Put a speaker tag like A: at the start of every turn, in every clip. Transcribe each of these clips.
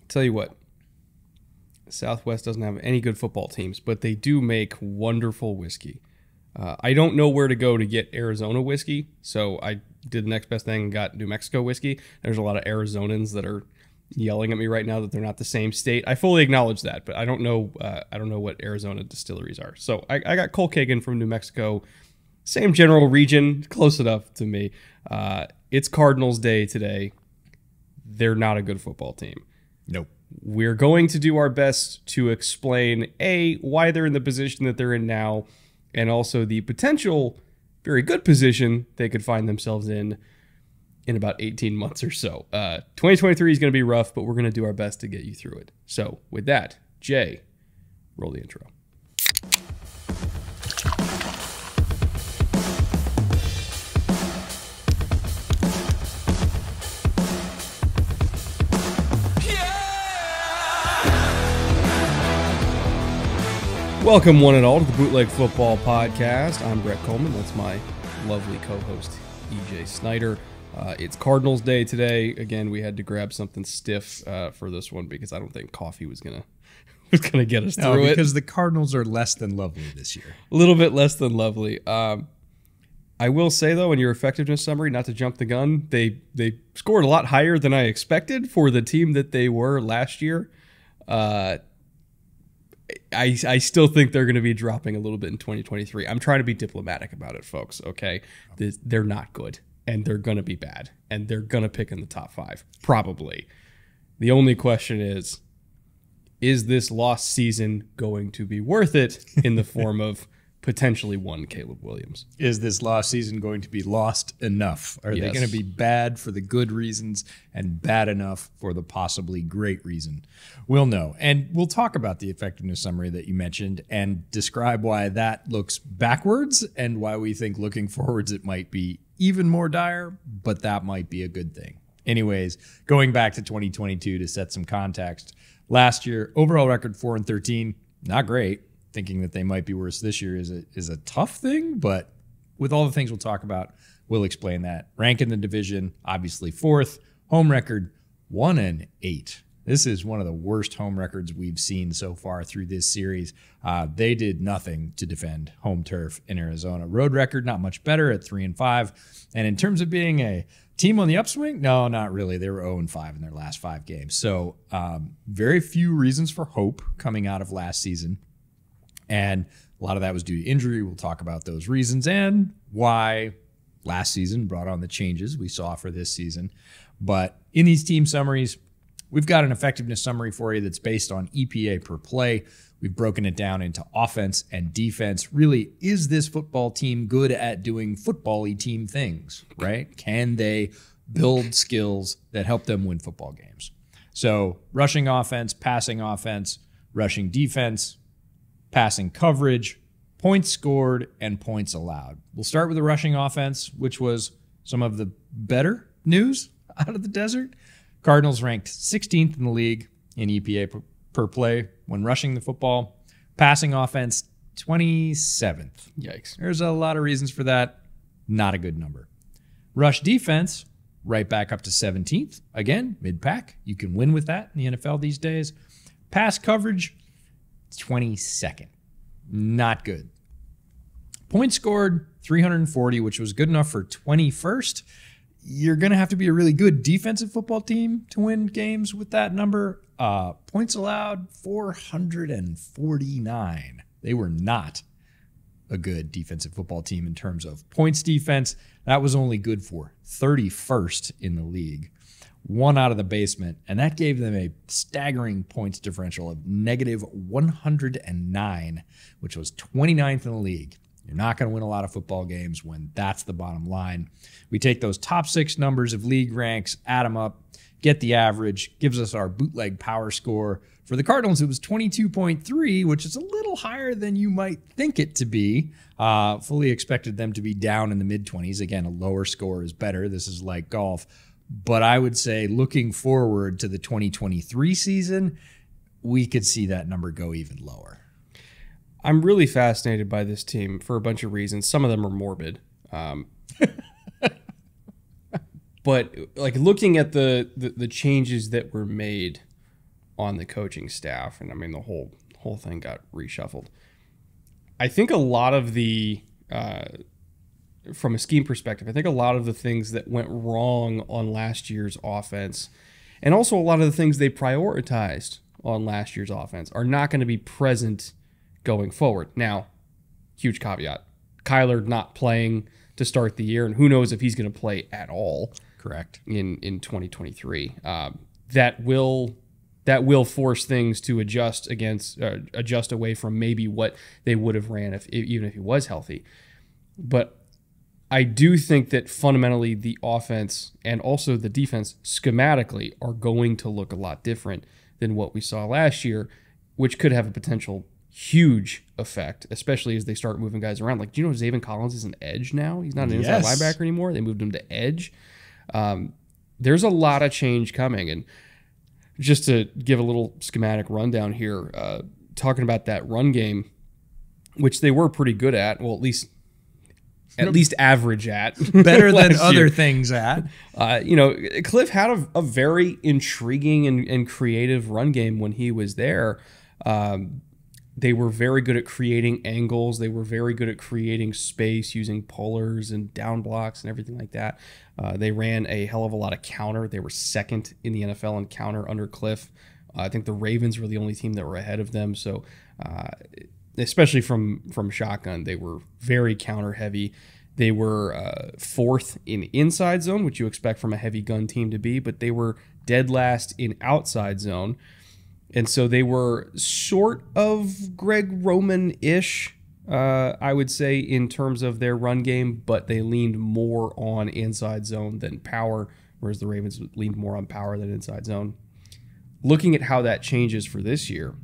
A: Tell you what, Southwest doesn't have any good football teams, but they do make wonderful whiskey. I don't know where to go to get Arizona whiskey, so I did the next best thing and got New Mexico whiskey. There's a lot of Arizonans that are yelling at me right now that they're not the same state. I fully acknowledge that, but I don't know. I don't know what Arizona distilleries are. So I got Cole Kagan from New Mexico, same general region, close enough to me. It's Cardinals Day today. They're not a good football team.
B: Nope.
A: We're going to do our best to explain why they're in the position that they're in now, and also the potential very good position they could find themselves in about 18 months or so. 2023 is going to be rough, but we're going to do our best to get you through it. So with that, Jay, roll the intro. Welcome, one and all, to the Bootleg Football Podcast. I'm Brett Coleman. That's my lovely co-host, EJ Snyder. It's Cardinals Day today. Again, we had to grab something stiff for this one because I don't think coffee was gonna get us through it.
B: Because the Cardinals are less than lovely this year.
A: A little bit less than lovely. I will say, though, in your effectiveness summary, not to jump the gun, they scored a lot higher than I expected for the team that they were last year. I still think they're going to be dropping a little bit in 2023. I'm trying to be diplomatic about it, folks, okay? They're not good, and they're going to be bad, and they're going to pick in the top 5, probably. The only question is this lost season going to be worth it in the form of potentially one Caleb Williams?
B: Is this lost season going to be lost enough? Are they going to be bad for the good reasons and bad enough for the possibly great reason? We'll know. And we'll talk about the effectiveness summary that you mentioned and describe why that looks backwards and why we think looking forwards it might be even more dire, but that might be a good thing. Anyways, going back to 2022 to set some context, last year, overall record 4-13, not great. Thinking that they might be worse this year is a tough thing, but with all the things we'll talk about, we'll explain that. Rank in the division, obviously 4th. Home record, 1-8. This is one of the worst home records we've seen so far through this series. They did nothing to defend home turf in Arizona. Road record, not much better at 3-5. And in terms of being a team on the upswing, no, not really. They were 0-5 in their last 5 games. So very few reasons for hope coming out of last season. And a lot of that was due to injury. We'll talk about those reasons and why last season brought on the changes we saw for this season. But in these team summaries, we've got an effectiveness summary for you that's based on EPA per play. We've broken it down into offense and defense. Really, is this football team good at doing football-y team things, right? Can they build skills that help them win football games? So rushing offense, rushing defense, passing coverage, points scored, and points allowed. We'll start with the rushing offense, which was some of the better news out of the desert. Cardinals ranked 16th in the league in EPA per play when rushing the football. Passing offense, 27th.
A: Yikes.
B: There's a lot of reasons for that. Not a good number. Rush defense, right back up to 17th. Again, mid-pack. You can win with that in the NFL these days. Pass coverage, 22nd. Not good. Points scored, 340, which was good enough for 21st. You're going to have to be a really good defensive football team to win games with that number. Points allowed, 449. They were not a good defensive football team in terms of points defense. That was only good for 31st in the league. One out of the basement, and that gave them a staggering points differential of negative 109, which was 29th in the league. You're not going to win a lot of football games when that's the bottom line. We take those top 6 numbers of league ranks, add them up, get the average, gives us our bootleg power score. For the Cardinals, it was 22.3, which is a little higher than you might think it to be. Fully expected them to be down in the mid-20s. Again, a lower score is better. This is like golf. But I would say looking forward to the 2023 season, we could see that number go even lower.
A: I'm really fascinated by this team for a bunch of reasons. Some of them are morbid. But like looking at the changes that were made on the coaching staff, and I mean the whole thing got reshuffled. I think a lot of the from a scheme perspective, I think a lot of the things that went wrong on last year's offense, and also a lot of the things they prioritized on last year's offense, are not going to be present going forward. Now, huge caveat: Kyler not playing to start the year, and who knows if he's going to play at all.
B: Correct.
A: In 2023, that will force things to adjust away from maybe what they would have ran even if he was healthy. But I do think that fundamentally the offense and also the defense schematically are going to look a lot different than what we saw last year, which could have a potential huge effect, especially as they start moving guys around. Like, do you know Zaven Collins is an edge now? He's not an inside linebacker anymore. They moved him to edge. There's a lot of change coming. And just to give a little schematic rundown here, talking about that run game, which they were pretty good at, well, at least average at.
B: Better than other things at.
A: Cliff had a very intriguing and creative run game when he was there. They were very good at creating angles. They were very good at creating space using pullers and down blocks and everything like that. They ran a hell of a lot of counter. They were second in the NFL in counter under Cliff. I think the Ravens were the only team that were ahead of them. So especially from shotgun, they were very counter heavy. They were fourth in inside zone, which you expect from a heavy gun team to be, but they were dead last in outside zone. And so they were sort of Greg Roman-ish, I would say, in terms of their run game, but they leaned more on inside zone than power, whereas the Ravens leaned more on power than inside zone. Looking at how that changes for this year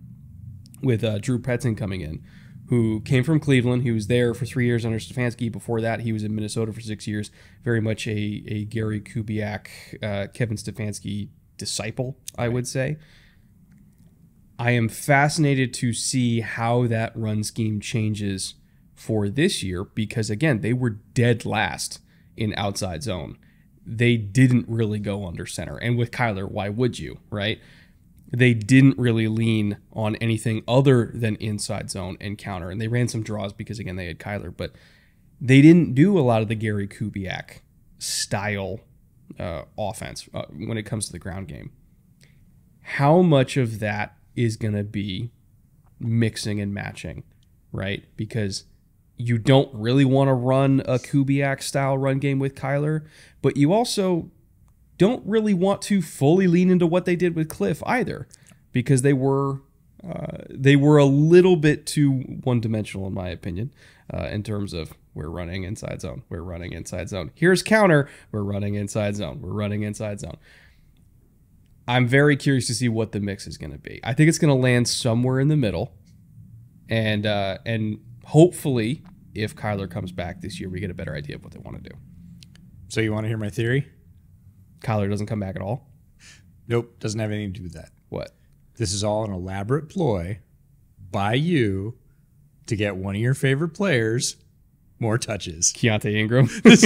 A: with Drew Petzing coming in, who came from Cleveland. He was there for 3 years under Stefanski. Before that, he was in Minnesota for 6 years. Very much a Gary Kubiak, Kevin Stefanski disciple, I would say. I am fascinated to see how that run scheme changes for this year because, again, they were dead last in outside zone. They didn't really go under center. And with Kyler, why would you, right? They didn't really lean on anything other than inside zone and counter. And they ran some draws because, again, they had Kyler. But they didn't do a lot of the Gary Kubiak style offense when it comes to the ground game. How much of that is going to be mixing and matching, right? Because you don't really want to run a Kubiak-style run game with Kyler, but you also don't really want to fully lean into what they did with Cliff either, because they were a little bit too one-dimensional, in my opinion, in terms of we're running inside zone, we're running inside zone. Here's counter, we're running inside zone, we're running inside zone. I'm very curious to see what the mix is going to be. I think it's going to land somewhere in the middle, and hopefully, if Kyler comes back this year, we get a better idea of what they want to do.
B: So you want to hear my theory?
A: Kyler doesn't come back at all?
B: Nope, doesn't have anything to do with that.
A: What?
B: This is all an elaborate ploy by you to get one of your favorite players more touches.
A: Keontae Ingram.
B: This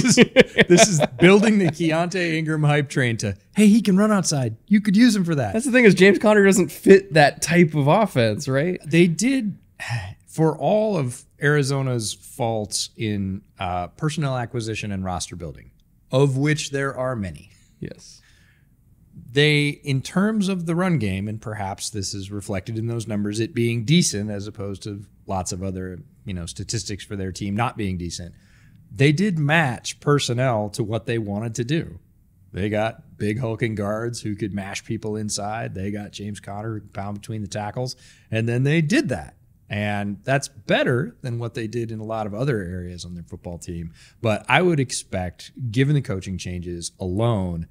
B: is building the Keontae Ingram hype train to, hey, he can run outside. You could use him for that.
A: That's the thing is James Conner doesn't fit that type of offense, right?
B: They did, for all of Arizona's faults in personnel acquisition and roster building, of which there are many.
A: Yes.
B: They, in terms of the run game, and perhaps this is reflected in those numbers, it being decent as opposed to lots of other, statistics for their team not being decent, they did match personnel to what they wanted to do. They got big hulking guards who could mash people inside. They got James Conner who could pound between the tackles, and then they did that. And that's better than what they did in a lot of other areas on their football team. But I would expect, given the coaching changes alone,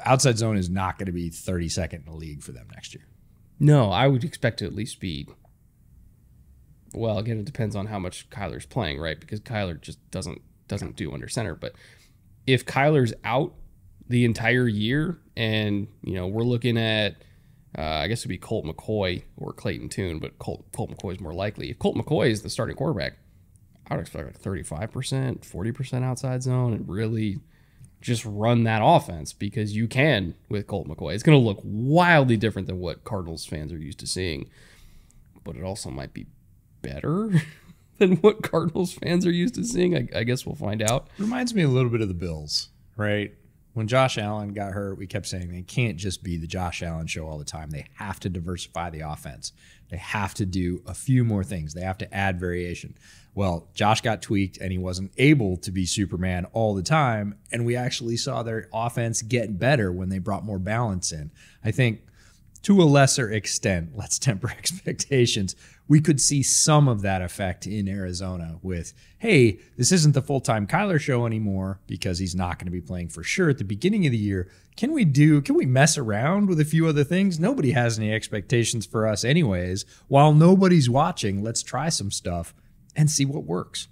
B: outside zone is not going to be 32nd in the league for them next year.
A: No, I would expect to at least be. Well, again, it depends on how much Kyler's playing, right? Because Kyler just doesn't do under center. But if Kyler's out the entire year, and we're looking at, I guess it'd be Colt McCoy or Clayton Tune, but Colt McCoy is more likely. If Colt McCoy is the starting quarterback, I would expect like 35%, 40% outside zone, and really just run that offense because you can with Colt McCoy. It's going to look wildly different than what Cardinals fans are used to seeing, but it also might be better than what Cardinals fans are used to seeing. I guess we'll find out.
B: Reminds me a little bit of the Bills, right? When Josh Allen got hurt, we kept saying they can't just be the Josh Allen show all the time. They have to diversify the offense. They have to do a few more things. They have to add variation. Well, Josh got tweaked and he wasn't able to be Superman all the time. And we actually saw their offense get better when they brought more balance in. I think to a lesser extent, let's temper expectations, we could see some of that effect in Arizona with, hey, this isn't the full-time Kyler show anymore because he's not going to be playing for sure at the beginning of the year. Can we mess around with a few other things? Nobody has any expectations for us anyways. While nobody's watching, let's try some stuff and see what works.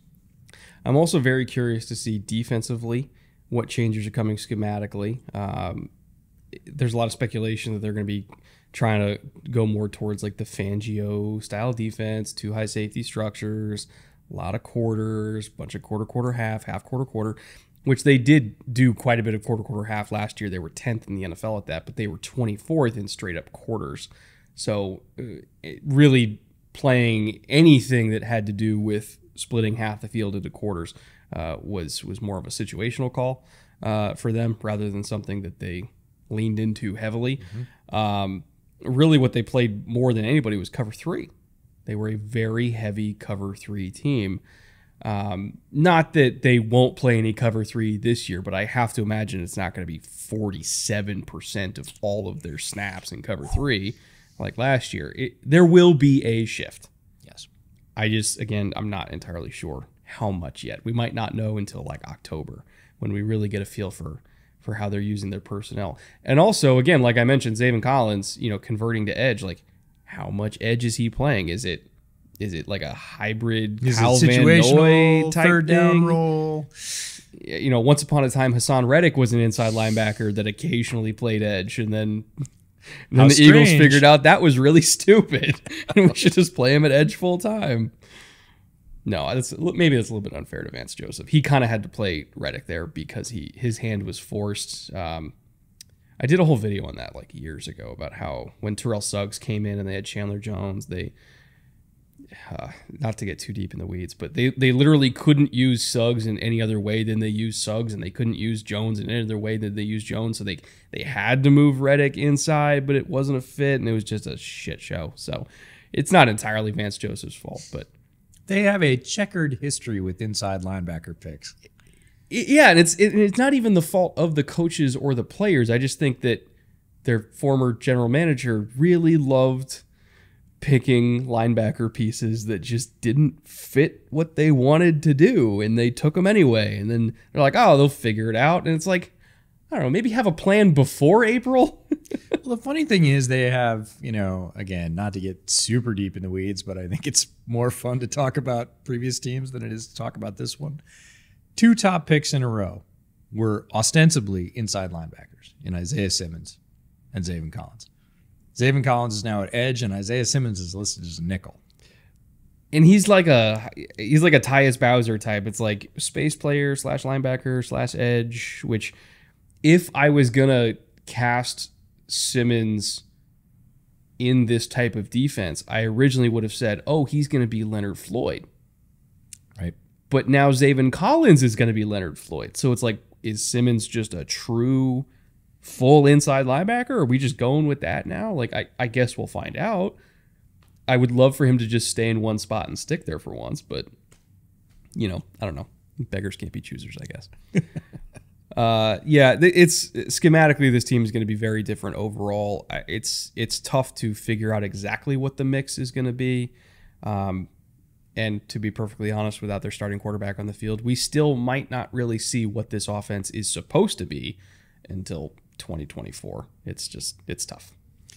A: I'm also very curious to see defensively what changes are coming schematically. There's a lot of speculation that they're going to be trying to go more towards like the Fangio style defense, 2 high safety structures, a lot of quarters, bunch of quarter, half, quarter, which they did do quite a bit of quarter, half last year. They were 10th in the NFL at that, but they were 24th in straight up quarters. So really playing anything that had to do with splitting half the field into quarters was more of a situational call for them rather than something that they leaned into heavily. Really what they played more than anybody was cover 3. They were a very heavy cover 3 team. Not that they won't play any cover 3 this year, but I have to imagine it's not going to be 47% of all of their snaps in cover 3 like last year. There will be a shift.
B: Yes.
A: I'm not entirely sure how much yet. We might not know until like October when we really get a feel for how they're using their personnel. And also, again, like I mentioned, Zaven Collins, converting to edge, like how much edge is he playing? Is it like a hybrid Kyle Van Noy type
B: third down
A: thing?
B: role?
A: Once upon a time, Hassan Reddick was an inside linebacker that occasionally played edge, and then the Eagles figured out that was really stupid, and we should just play him at edge full time. No, maybe that's a little bit unfair to Vance Joseph. He kind of had to play Reddick there because his hand was forced. I did a whole video on that like years ago about how when Terrell Suggs came in and they had Chandler Jones, they not to get too deep in the weeds, but they literally couldn't use Suggs in any other way than they used Suggs, and they couldn't use Jones in any other way than they used Jones. So they had to move Reddick inside, but it wasn't a fit, and it was just a shit show. So it's not entirely Vance Joseph's fault, but
B: they have a checkered history with inside linebacker picks.
A: Yeah, and it's not even the fault of the coaches or the players. I just think that their former general manager really loved picking linebacker pieces that just didn't fit what they wanted to do, and they took them anyway. And then they're like, oh, they'll figure it out. And it's like, I don't know, maybe have a plan before April.
B: Well, the funny thing is they have, again, not to get super deep in the weeds, but I think it's more fun to talk about previous teams than it is to talk about this one. 2 top picks in a row were ostensibly inside linebackers in Isaiah Simmons and Zaven Collins. Zaven Collins is now at edge, and Isaiah Simmons is listed as a nickel.
A: And he's like a Tyus Bowser type. It's like space player / linebacker / edge, which if I was going to cast Simmons in this type of defense, I originally would have said, oh, he's going to be Leonard Floyd.
B: Right.
A: But now Zaven Collins is going to be Leonard Floyd. So it's like, is Simmons just a true full inside linebacker? Or are we just going with that now? Like, I guess we'll find out. I would love for him to just stay in one spot and stick there for once, but, I don't know. Beggars can't be choosers, I guess. It's schematically, this team is going to be very different overall. It's tough to figure out exactly what the mix is going to be. And to be perfectly honest, without their starting quarterback on the field, we still might not really see what this offense is supposed to be until 2024. It's tough.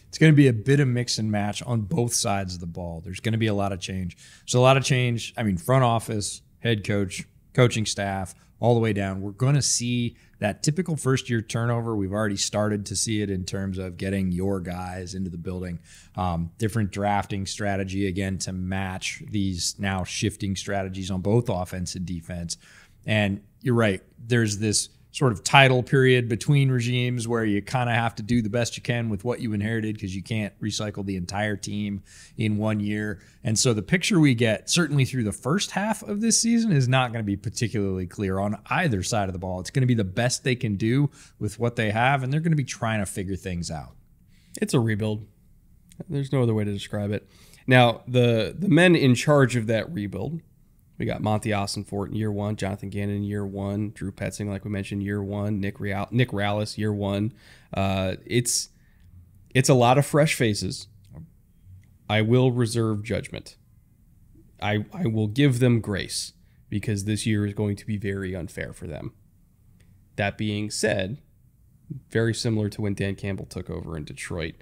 B: It's going to be a bit of mix and match on both sides of the ball. There's going to be a lot of change. So a lot of change, front office, head coach, coaching staff, all the way down. We're going to see that typical first-year turnover. We've already started to see it in terms of getting your guys into the building. Different drafting strategy, again, to match these now shifting strategies on both offense and defense. And you're right. There's this sort of tidal period between regimes where you kind of have to do the best you can with what you inherited because you can't recycle the entire team in 1 year. And so the picture we get, certainly through the first half of this season, is not going to be particularly clear on either side of the ball. It's going to be the best they can do with what they have, and they're going to be trying to figure things out.
A: It's a rebuild. There's no other way to describe it. Now, the men in charge of that rebuild, we got Monty Ossenfort in year 1, Jonathan Gannon in year 1, Drew Petzing, like we mentioned, year 1, Nick Rallis, year 1. It's a lot of fresh faces. I will reserve judgment. I will give them grace because this year is going to be very unfair for them. That being said, very similar to when Dan Campbell took over in Detroit,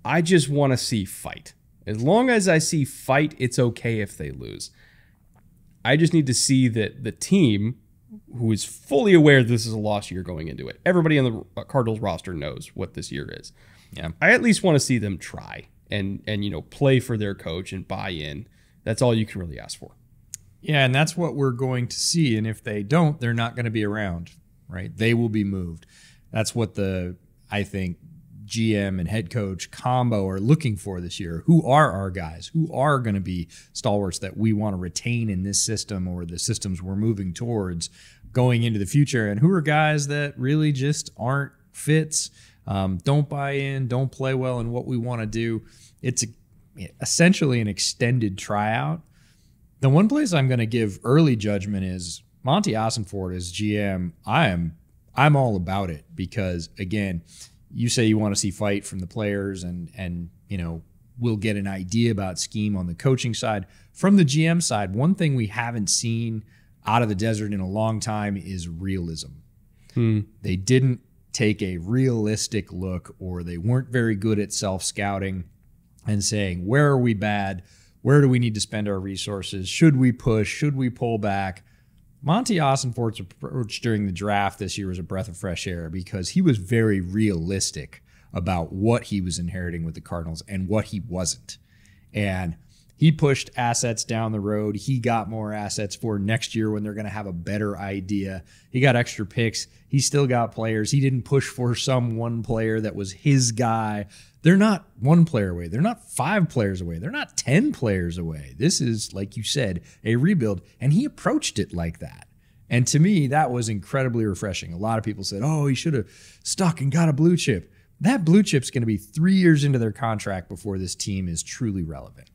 A: I just want to see fight. As long as I see fight, it's okay if they lose. I just need to see that the team, who is fully aware this is a lost year going into it, everybody on the Cardinals roster knows what this year is.
B: Yeah,
A: I at least want to see them try and play for their coach and buy in. That's all you can really ask for.
B: Yeah, and that's what we're going to see. And if they don't, they're not going to be around, right? They will be moved. That's what I think GM and head coach combo are looking for this year. Who are our guys? Who are going to be stalwarts that we want to retain in this system or the systems we're moving towards going into the future? And who are guys that really just aren't fits, don't buy in, don't play well in what we want to do? It's essentially an extended tryout. The one place I'm going to give early judgment is Monty Ossenfort as GM. I'm all about it because, again, you say you want to see fight from the players and we'll get an idea about scheme on the coaching side. From the GM side, one thing we haven't seen out of the desert in a long time is realism. They didn't take a realistic look, or they weren't very good at self-scouting and saying, where are we bad? Where do we need to spend our resources? Should we push? Should we pull back? Monty Ossenfort's approach during the draft this year was a breath of fresh air because he was very realistic about what he was inheriting with the Cardinals and what he wasn't. And he pushed assets down the road. He got more assets for next year when they're going to have a better idea. He got extra picks. He still got players. He didn't push for some one player that was his guy. They're not one player away. They're not 5 players away. They're not 10 players away. This is, like you said, a rebuild, and he approached it like that. And to me, that was incredibly refreshing. A lot of people said, oh, he should have stuck and got a blue chip. That blue chip's going to be 3 years into their contract before this team is truly relevant.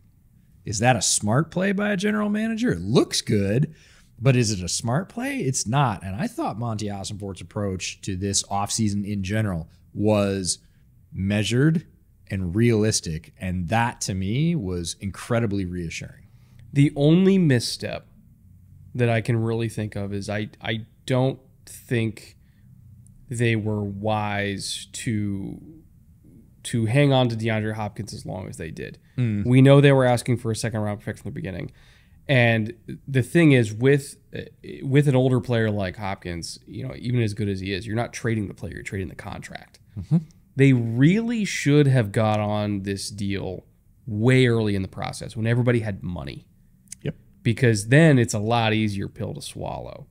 B: Is that a smart play by a general manager? It looks good, but is it a smart play? It's not. And I thought Monty Ossenfort's approach to this offseason in general was measured and realistic, and that to me was incredibly reassuring.
A: The only misstep that I can really think of is I don't think they were wise to hang on to DeAndre Hopkins as long as they did. We know they were asking for a second-round pick from the beginning. And the thing is, with an older player like Hopkins, even as good as he is, you're not trading the player, you're trading the contract. They really should have got on this deal way early in the process when everybody had money.
B: Yep.
A: Because then it's a lot easier pill to swallow.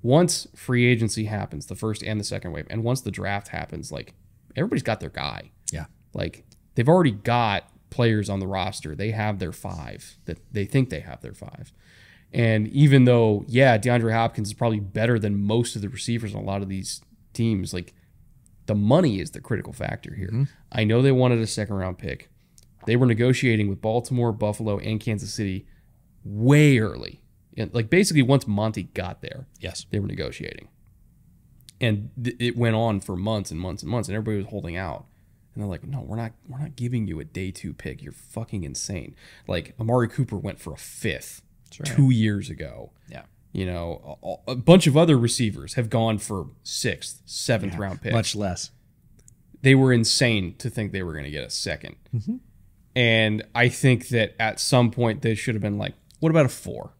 A: Once free agency happens, the first and the second wave, and once the draft happens, like, everybody's got their guy.
B: Yeah.
A: Like, they've already got players on the roster. They have their 5 that they think they have their 5. And even though, DeAndre Hopkins is probably better than most of the receivers on a lot of these teams, like, the money is the critical factor here. I know they wanted a second-round pick. They were negotiating with Baltimore, Buffalo, and Kansas City way early. And, like, basically once Monty got there,
B: yes,
A: they were negotiating. And it went on for months and months and months, and everybody was holding out. And they're like, no, we're not giving you a day 2 pick. You're fucking insane. Like, Amari Cooper went for a 5th 2 years ago.
B: Yeah.
A: A bunch of other receivers have gone for 6th, 7th round picks.
B: Much less.
A: They were insane to think they were going to get a second. And I think that at some point they should have been like, what about a 4?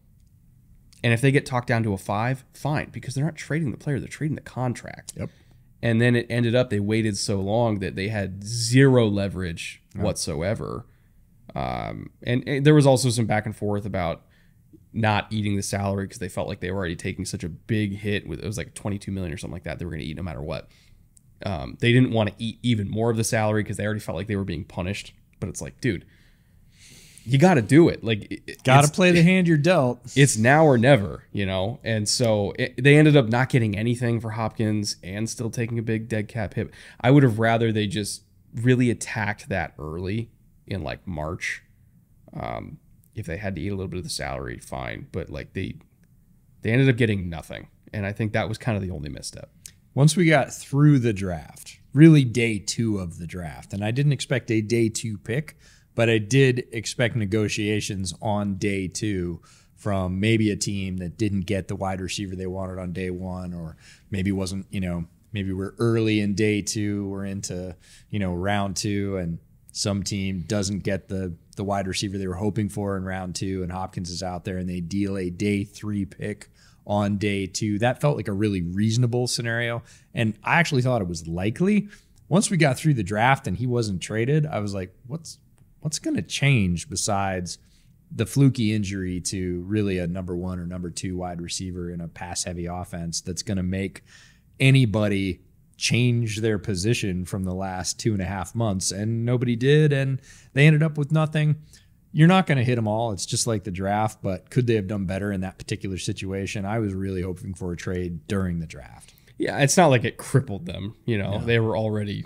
A: And if they get talked down to a 5, fine, because they're not trading the player, they're trading the contract.
B: Yep.
A: And then it ended up they waited so long that they had 0 leverage whatsoever. And there was also some back and forth about, not eating the salary because they felt like they were already taking such a big hit with, it was like 22 million or something like that. They were going to eat no matter what. They didn't want to eat even more of the salary because they already felt like they were being punished. But it's like, dude, you got to do it. Like,
B: got to play the hand you're dealt.
A: It's now or never, you know? And so they ended up not getting anything for Hopkins and still taking a big dead cap hit. I would have rather they just really attacked that early in like March. If they had to eat a little bit of the salary, fine. But like they ended up getting nothing. And I think that was kind of the only misstep.
B: Once we got through the draft, really day 2 of the draft, and I didn't expect a day 2 pick, but I did expect negotiations on day 2 from maybe a team that didn't get the wide receiver they wanted on day 1, or maybe wasn't, maybe we're early in day 2, we're into, round 2, and some team doesn't get the wide receiver they were hoping for in round 2, and Hopkins is out there and they deal a day 3 pick on day 2. That felt like a really reasonable scenario, and I actually thought it was likely. Once we got through the draft and he wasn't traded, I was like, what's going to change besides the fluky injury to really a number 1 or number 2 wide receiver in a pass-heavy offense that's going to make anybody change their position from the last 2.5 months? And nobody did, and they ended up with nothing. You're not going to hit them all. It's just like the draft, but could they have done better in that particular situation? I was really hoping for a trade during the draft.
A: Yeah, it's not like it crippled them. No. They were already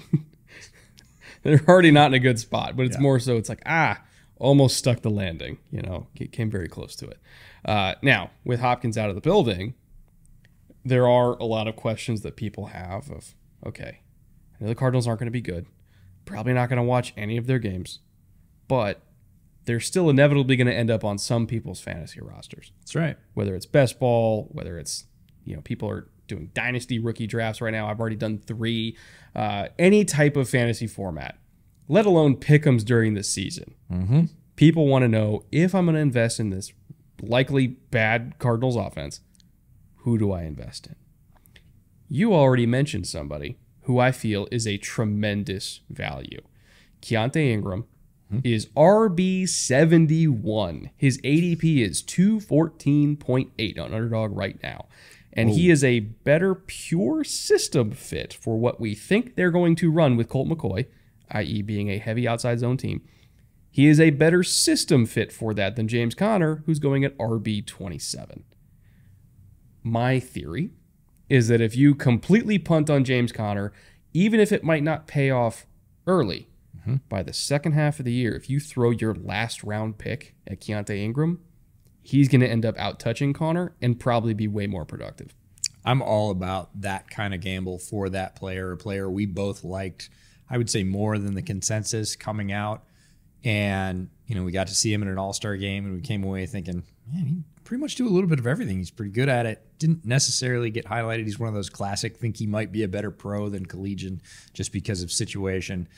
A: they're already not in a good spot, but it's more so it's like, almost stuck the landing. It came very close to it. Now, with Hopkins out of the building, there are a lot of questions that people have of, okay, I know the Cardinals aren't going to be good. Probably not going to watch any of their games, but they're still inevitably going to end up on some people's fantasy rosters.
B: That's right.
A: Whether it's best ball, whether it's, people are doing dynasty rookie drafts right now. I've already done 3. Any type of fantasy format, let alone pick'ems during the season.
B: Mm-hmm.
A: People want to know, if I'm going to invest in this likely bad Cardinals offense, who do I invest in? You already mentioned somebody who I feel is a tremendous value. Keontae Ingram is RB71. His ADP is 214.8 on Underdog right now. And he is a better pure system fit for what we think they're going to run with Colt McCoy, i.e. being a heavy outside zone team. He is a better system fit for that than James Conner, who's going at RB27. My theory is that if you completely punt on James Conner, even if it might not pay off early, by the second half of the year, if you throw your last round pick at Keontae Ingram, he's going to end up out-touching Conner and probably be way more productive.
B: I'm all about that kind of gamble for that player, a player we both liked, I would say, more than the consensus coming out. And, we got to see him in an all-star game, and we came away thinking, man, he pretty much do a little bit of everything. He's pretty good at it. Didn't necessarily get highlighted. He's one of those classic, think he might be a better pro than collegiate just because of situation.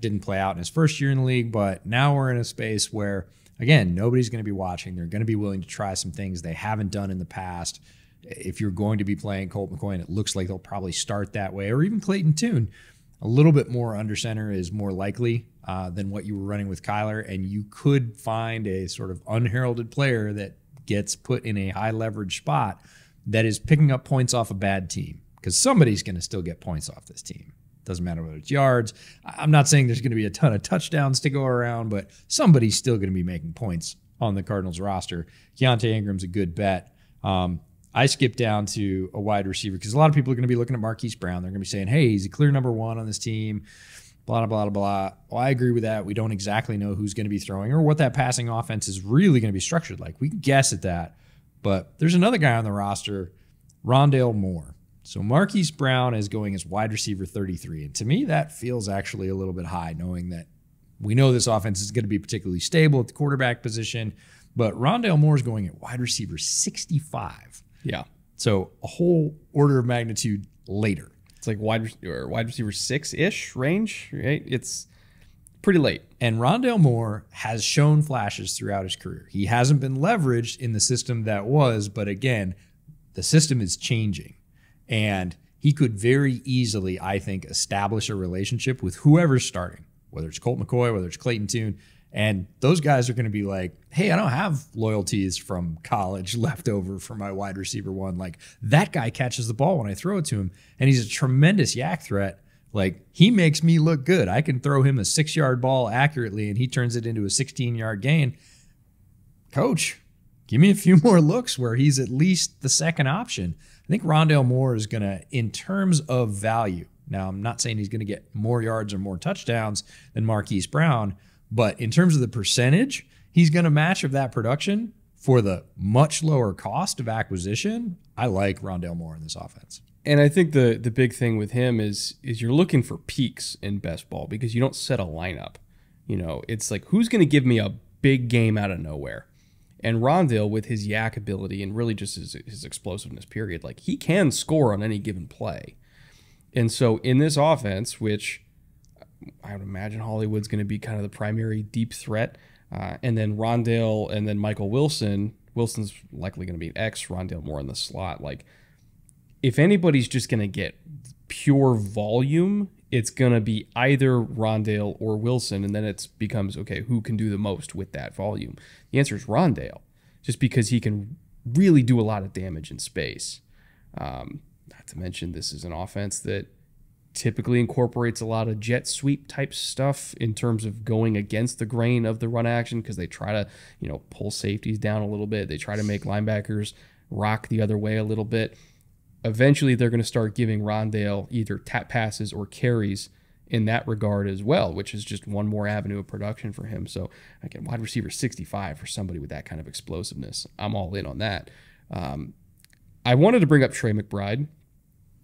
B: Didn't play out in his first year in the league, but now we're in a space where, again, nobody's going to be watching. They're going to be willing to try some things they haven't done in the past. If you're going to be playing Colt McCoy, and it looks like they'll probably start that way, or even Clayton Tune, a little bit more under center is more likely than what you were running with Kyler, and you could find a sort of unheralded player that gets put in a high leverage spot that is picking up points off a bad team, because somebody's going to still get points off this team. Doesn't matter whether it's yards. I'm not saying there's going to be a ton of touchdowns to go around, but somebody's still going to be making points on the Cardinals roster. Keontae Ingram's a good bet. I skipped down to a wide receiver because a lot of people are going to be looking at Marquise Brown. They're going to be saying, hey, he's a clear number 1 on this team, blah, blah, blah, blah. Well, I agree with that. We don't exactly know who's going to be throwing or what that passing offense is really going to be structured like. We can guess at that. But there's another guy on the roster, Rondale Moore. So Marquise Brown is going as wide receiver 33. And to me, that feels actually a little bit high, knowing that we know this offense is going to be particularly stable at the quarterback position. But Rondale Moore is going at wide receiver 65.
A: Yeah.
B: So a whole order of magnitude later.
A: It's like wide receiver 6-ish range, right? It's pretty late.
B: And Rondale Moore has shown flashes throughout his career. He hasn't been leveraged in the system that was, but again, the system is changing. And he could very easily, I think, establish a relationship with whoever's starting, whether it's Colt McCoy, whether it's Clayton Tune, And those guys are going to be like, hey, I don't have loyalties from college left over for my wide receiver one. Like, that guy catches the ball when I throw it to him, and he's a tremendous yak threat. Like, he makes me look good. I can throw him a 6-yard ball accurately, and he turns it into a 16-yard gain. Coach, give me a few more looks where he's at least the second option. I think Rondale Moore is going to, in terms of value, now I'm not saying he's going to get more yards or more touchdowns than Marquise Brown, but in terms of the percentage, he's going to match of that production for the much lower cost of acquisition. I like Rondale Moore in this offense.
A: And I think the big thing with him is you're looking for peaks in best ball because you don't set a lineup. You know, it's like, who's going to give me a big game out of nowhere? And Rondale, with his yak ability and really just his explosiveness, period, like, he can score on any given play. And so in this offense, which I would imagine Hollywood's going to be kind of the primary deep threat, and then Rondale and then Michael Wilson. Wilson's likely going to be an X, Rondale more in the slot. Like, if anybody's just going to get pure volume, it's going to be either Rondale or Wilson, and then it becomes, okay, who can do the most with that volume? The answer is Rondale, just because he can really do a lot of damage in space. Not to mention, this is an offense that typically incorporates a lot of jet sweep type stuff in terms of going against the grain of the run action, because they try to, you know, pull safeties down a little bit. They try to make linebackers rock the other way a little bit. Eventually, they're going to start giving Rondale either tap passes or carries in that regard as well, which is just one more avenue of production for him. So, again, wide receiver 65 for somebody with that kind of explosiveness. I'm all in on that. I wanted to bring up Trey McBride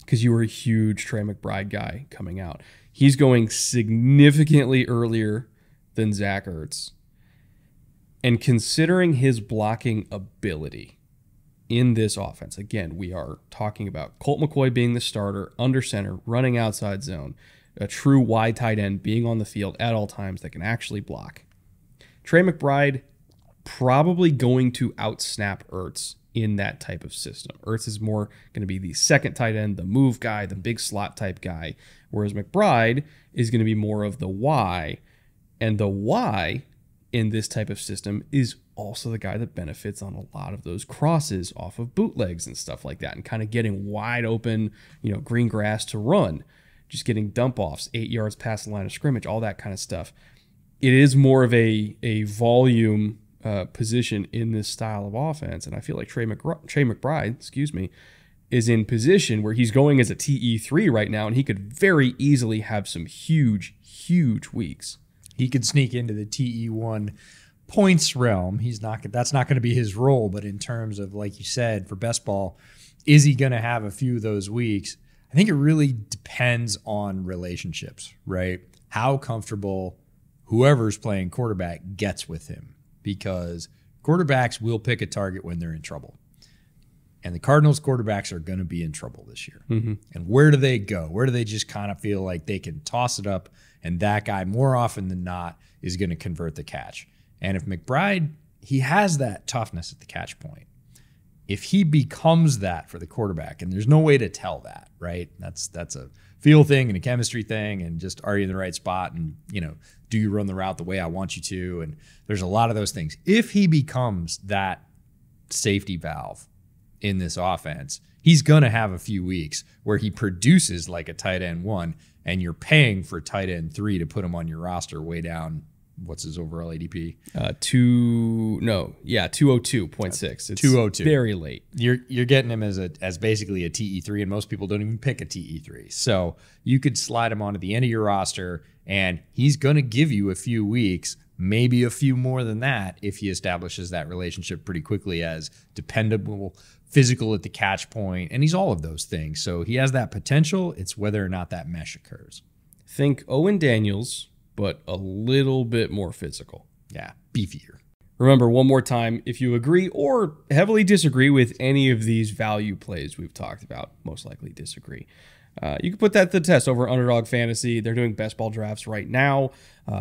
A: because you were a huge Trey McBride guy coming out. He's going significantly earlier than Zach Ertz. And considering his blocking ability in this offense, again, we are talking about Colt McCoy being the starter, under center, running outside zone, a true wide tight end being on the field at all times that can actually block. Trey McBride probably going to outsnap Ertz in that type of system. Ertz is more going to be the second tight end, the move guy, the big slot type guy, whereas McBride is going to be more of the Y. And the Y in this type of system is also the guy that benefits on a lot of those crosses off of bootlegs and stuff like that, and kind of getting wide open, you know, green grass to run, just getting dump offs, 8 yards past the line of scrimmage, all that kind of stuff. It is more of a volume position in this style of offense, and I feel like Trey McBride, is in position where he's going as a TE3 right now, and he could very easily have some huge weeks.
B: He could sneak into the TE1 points realm. That's not going to be his role, but in terms of, like you said, for best ball, is he going to have a few of those weeks? I think it really depends on relationships, right? How comfortable whoever's playing quarterback gets with him, because quarterbacks will pick a target when they're in trouble. And the Cardinals quarterbacks are going to be in trouble this year. Mm-hmm. And where do they go? Where do they just kind of feel like they can toss it up and that guy more often than not is going to convert the catch? And if McBride, he has that toughness at the catch point. If he becomes that for the quarterback, and there's no way to tell that, right? That's a feel thing and a chemistry thing, and just, are you in the right spot? And, you know, do you run the route the way I want you to? And there's a lot of those things. If he becomes that safety valve in this offense, he's going to have a few weeks where he produces like a tight end 1, and you're paying for tight end 3 to put him on your roster way down. What's his overall ADP?
A: 202.6. It's
B: 202.
A: Very late.
B: You're getting him as basically a TE3, and most people don't even pick a TE3. So you could slide him onto the end of your roster, and he's going to give you a few weeks, maybe a few more than that, if he establishes that relationship pretty quickly as dependable, physical at the catch point, and he's all of those things. So he has that potential. It's whether or not that mesh occurs.
A: Think Owen Daniels, but a little bit more physical.
B: Yeah, beefier.
A: Remember, one more time, if you agree or heavily disagree with any of these value plays we've talked about, most likely disagree, you can put that to the test over Underdog Fantasy. They're doing best ball drafts right now.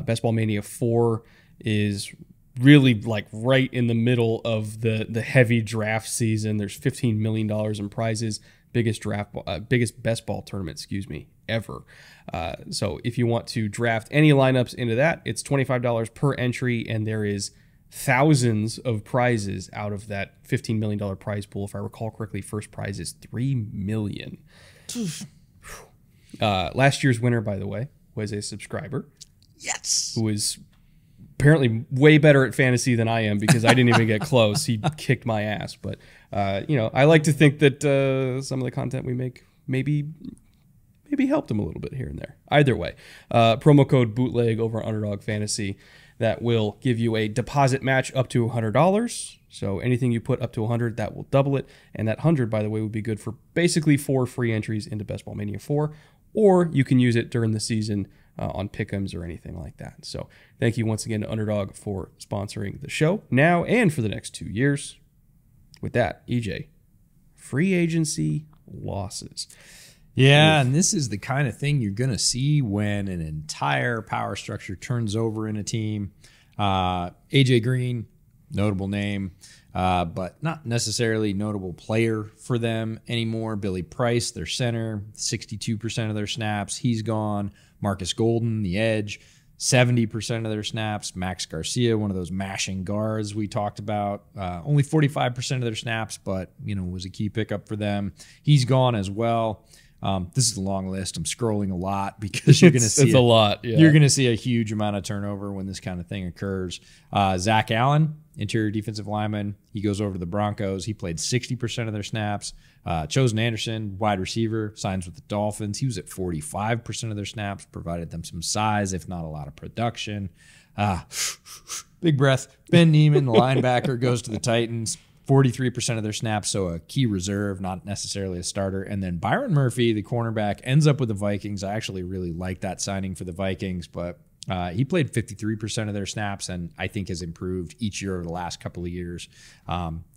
A: Best Ball Mania 4 is really like right in the middle of the heavy draft season. There's $15 million in prizes biggest biggest best ball tournament, ever. So if you want to draft any lineups into that, it's $25 per entry, and there is thousands of prizes out of that $15 million prize pool. If I recall correctly, first prize is $3 million. Last year's winner, by the way, was a subscriber.
B: Yes.
A: Who is apparently way better at fantasy than I am, because I didn't even get close. He kicked my ass. But, I like to think that some of the content we make maybe helped him a little bit here and there. Either way, promo code Bootleg over Underdog Fantasy. That will give you a deposit match up to $100. So anything you put up to $100, that will double it. And that $100, by the way, would be good for basically 4 free entries into Best Ball Mania 4. Or you can use it during the season on pick'ems or anything like that. So thank you once again to Underdog for sponsoring the show now and for the next 2 years. With that, EJ, free agency losses.
B: Yeah, and this is the kind of thing you're going to see when an entire power structure turns over in a team. AJ Green, notable name, but not necessarily notable player for them anymore. Billy Price, their center, 62% of their snaps. He's gone. Marcus Golden, the edge, 70% of their snaps. Max Garcia, one of those mashing guards we talked about, only 45% of their snaps, but was a key pickup for them. He's gone as well. This is a long list. I'm scrolling a lot because you're going to see
A: it's a lot. Yeah.
B: You're going to see a huge amount of turnover when this kind of thing occurs. Zach Allen, interior defensive lineman, he goes over to the Broncos. He played 60% of their snaps. Chosen Anderson, wide receiver, signs with the Dolphins. He was at 45% of their snaps, provided them some size, if not a lot of production. Big breath. Ben Neiman, the linebacker, goes to the Titans. 43% of their snaps, so a key reserve, not necessarily a starter. And then Byron Murphy, the cornerback, ends up with the Vikings. I actually really like that signing for the Vikings, but he played 53% of their snaps and I think has improved each year over the last couple of years.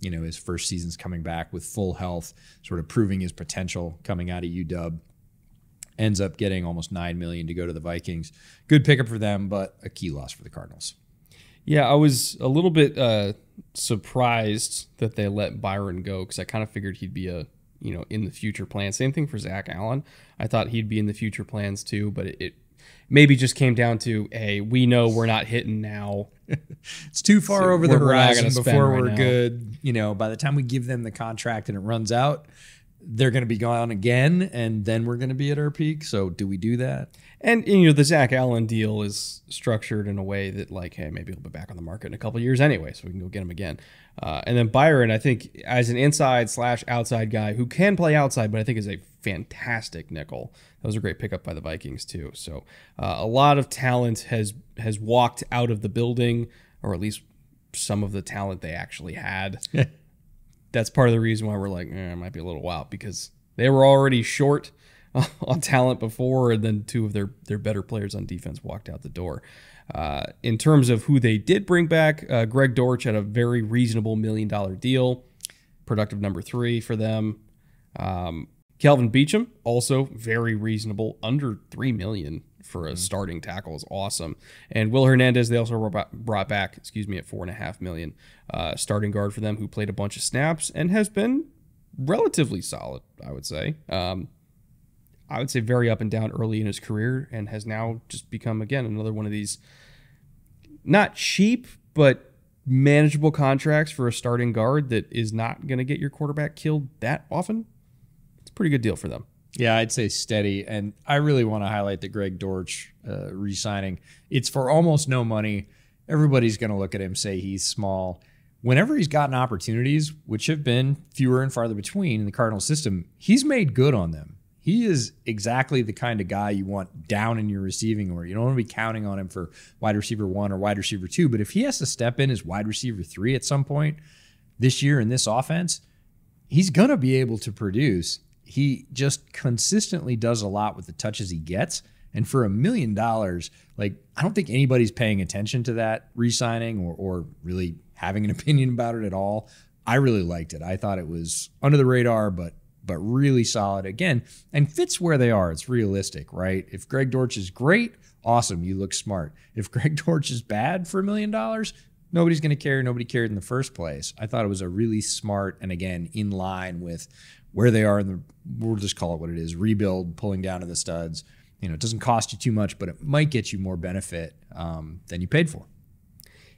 B: His first season's coming back with full health, sort of proving his potential coming out of UW. Ends up getting almost $9 million to go to the Vikings. Good pickup for them, but a key loss for the Cardinals.
A: Yeah, I was a little bit surprised that they let Byron go, because I kind of figured he'd be in the future plan. Same thing for Zach Allen. I thought he'd be in the future plans too, but it maybe just came down to, hey, we know we're not hitting now.
B: It's too far over the horizon before we're
A: right
B: good. By the time we give them the contract and it runs out, they're going to be gone again, and then we're going to be at our peak. So do we do that?
A: And the Zach Allen deal is structured in a way that, like, hey, maybe he'll be back on the market in a couple of years anyway, so we can go get him again. And then Byron, I think, as an inside/outside guy who can play outside, but I think is a fantastic nickel. That was a great pickup by the Vikings too. So a lot of talent has walked out of the building, or at least some of the talent they actually had. That's part of the reason why we're like, it might be a little while, because they were already short on talent before, and then 2 of their better players on defense walked out the door. In terms of who they did bring back, Greg Dortch had a very reasonable $1 million deal, productive number 3 for them. Calvin Beachum, also very reasonable, under $3 million for a starting tackle is awesome. And Will Hernandez, they also brought back, at $4.5 million, starting guard for them, who played a bunch of snaps and has been relatively solid, I would say. I would say very up and down early in his career, and has now just become, again, another one of these not cheap, but manageable contracts for a starting guard that is not going to get your quarterback killed that often. It's a pretty good deal for them.
B: Yeah, I'd say steady. And I really want to highlight the Greg Dortch re-signing. It's for almost no money. Everybody's going to look at him, say he's small. Whenever he's gotten opportunities, which have been fewer and farther between in the Cardinal system, he's made good on them. He is exactly the kind of guy you want down in your receiving order. You don't want to be counting on him for wide receiver 1 or wide receiver 2, but if he has to step in as wide receiver 3 at some point this year in this offense, he's going to be able to produce. He just consistently does a lot with the touches he gets. And for $1 million, like, I don't think anybody's paying attention to that re-signing or really having an opinion about it at all. I really liked it. I thought it was under the radar, but really solid again, and fits where they are. It's realistic, right? If Greg Dortch is great, awesome, you look smart. If Greg Dortch is bad for $1 million, nobody's going to care. Nobody cared in the first place. I thought it was a really smart and, again, in line with where they are in the, we'll just call it what it is, rebuild, pulling down to the studs. It doesn't cost you too much, but it might get you more benefit than you paid for.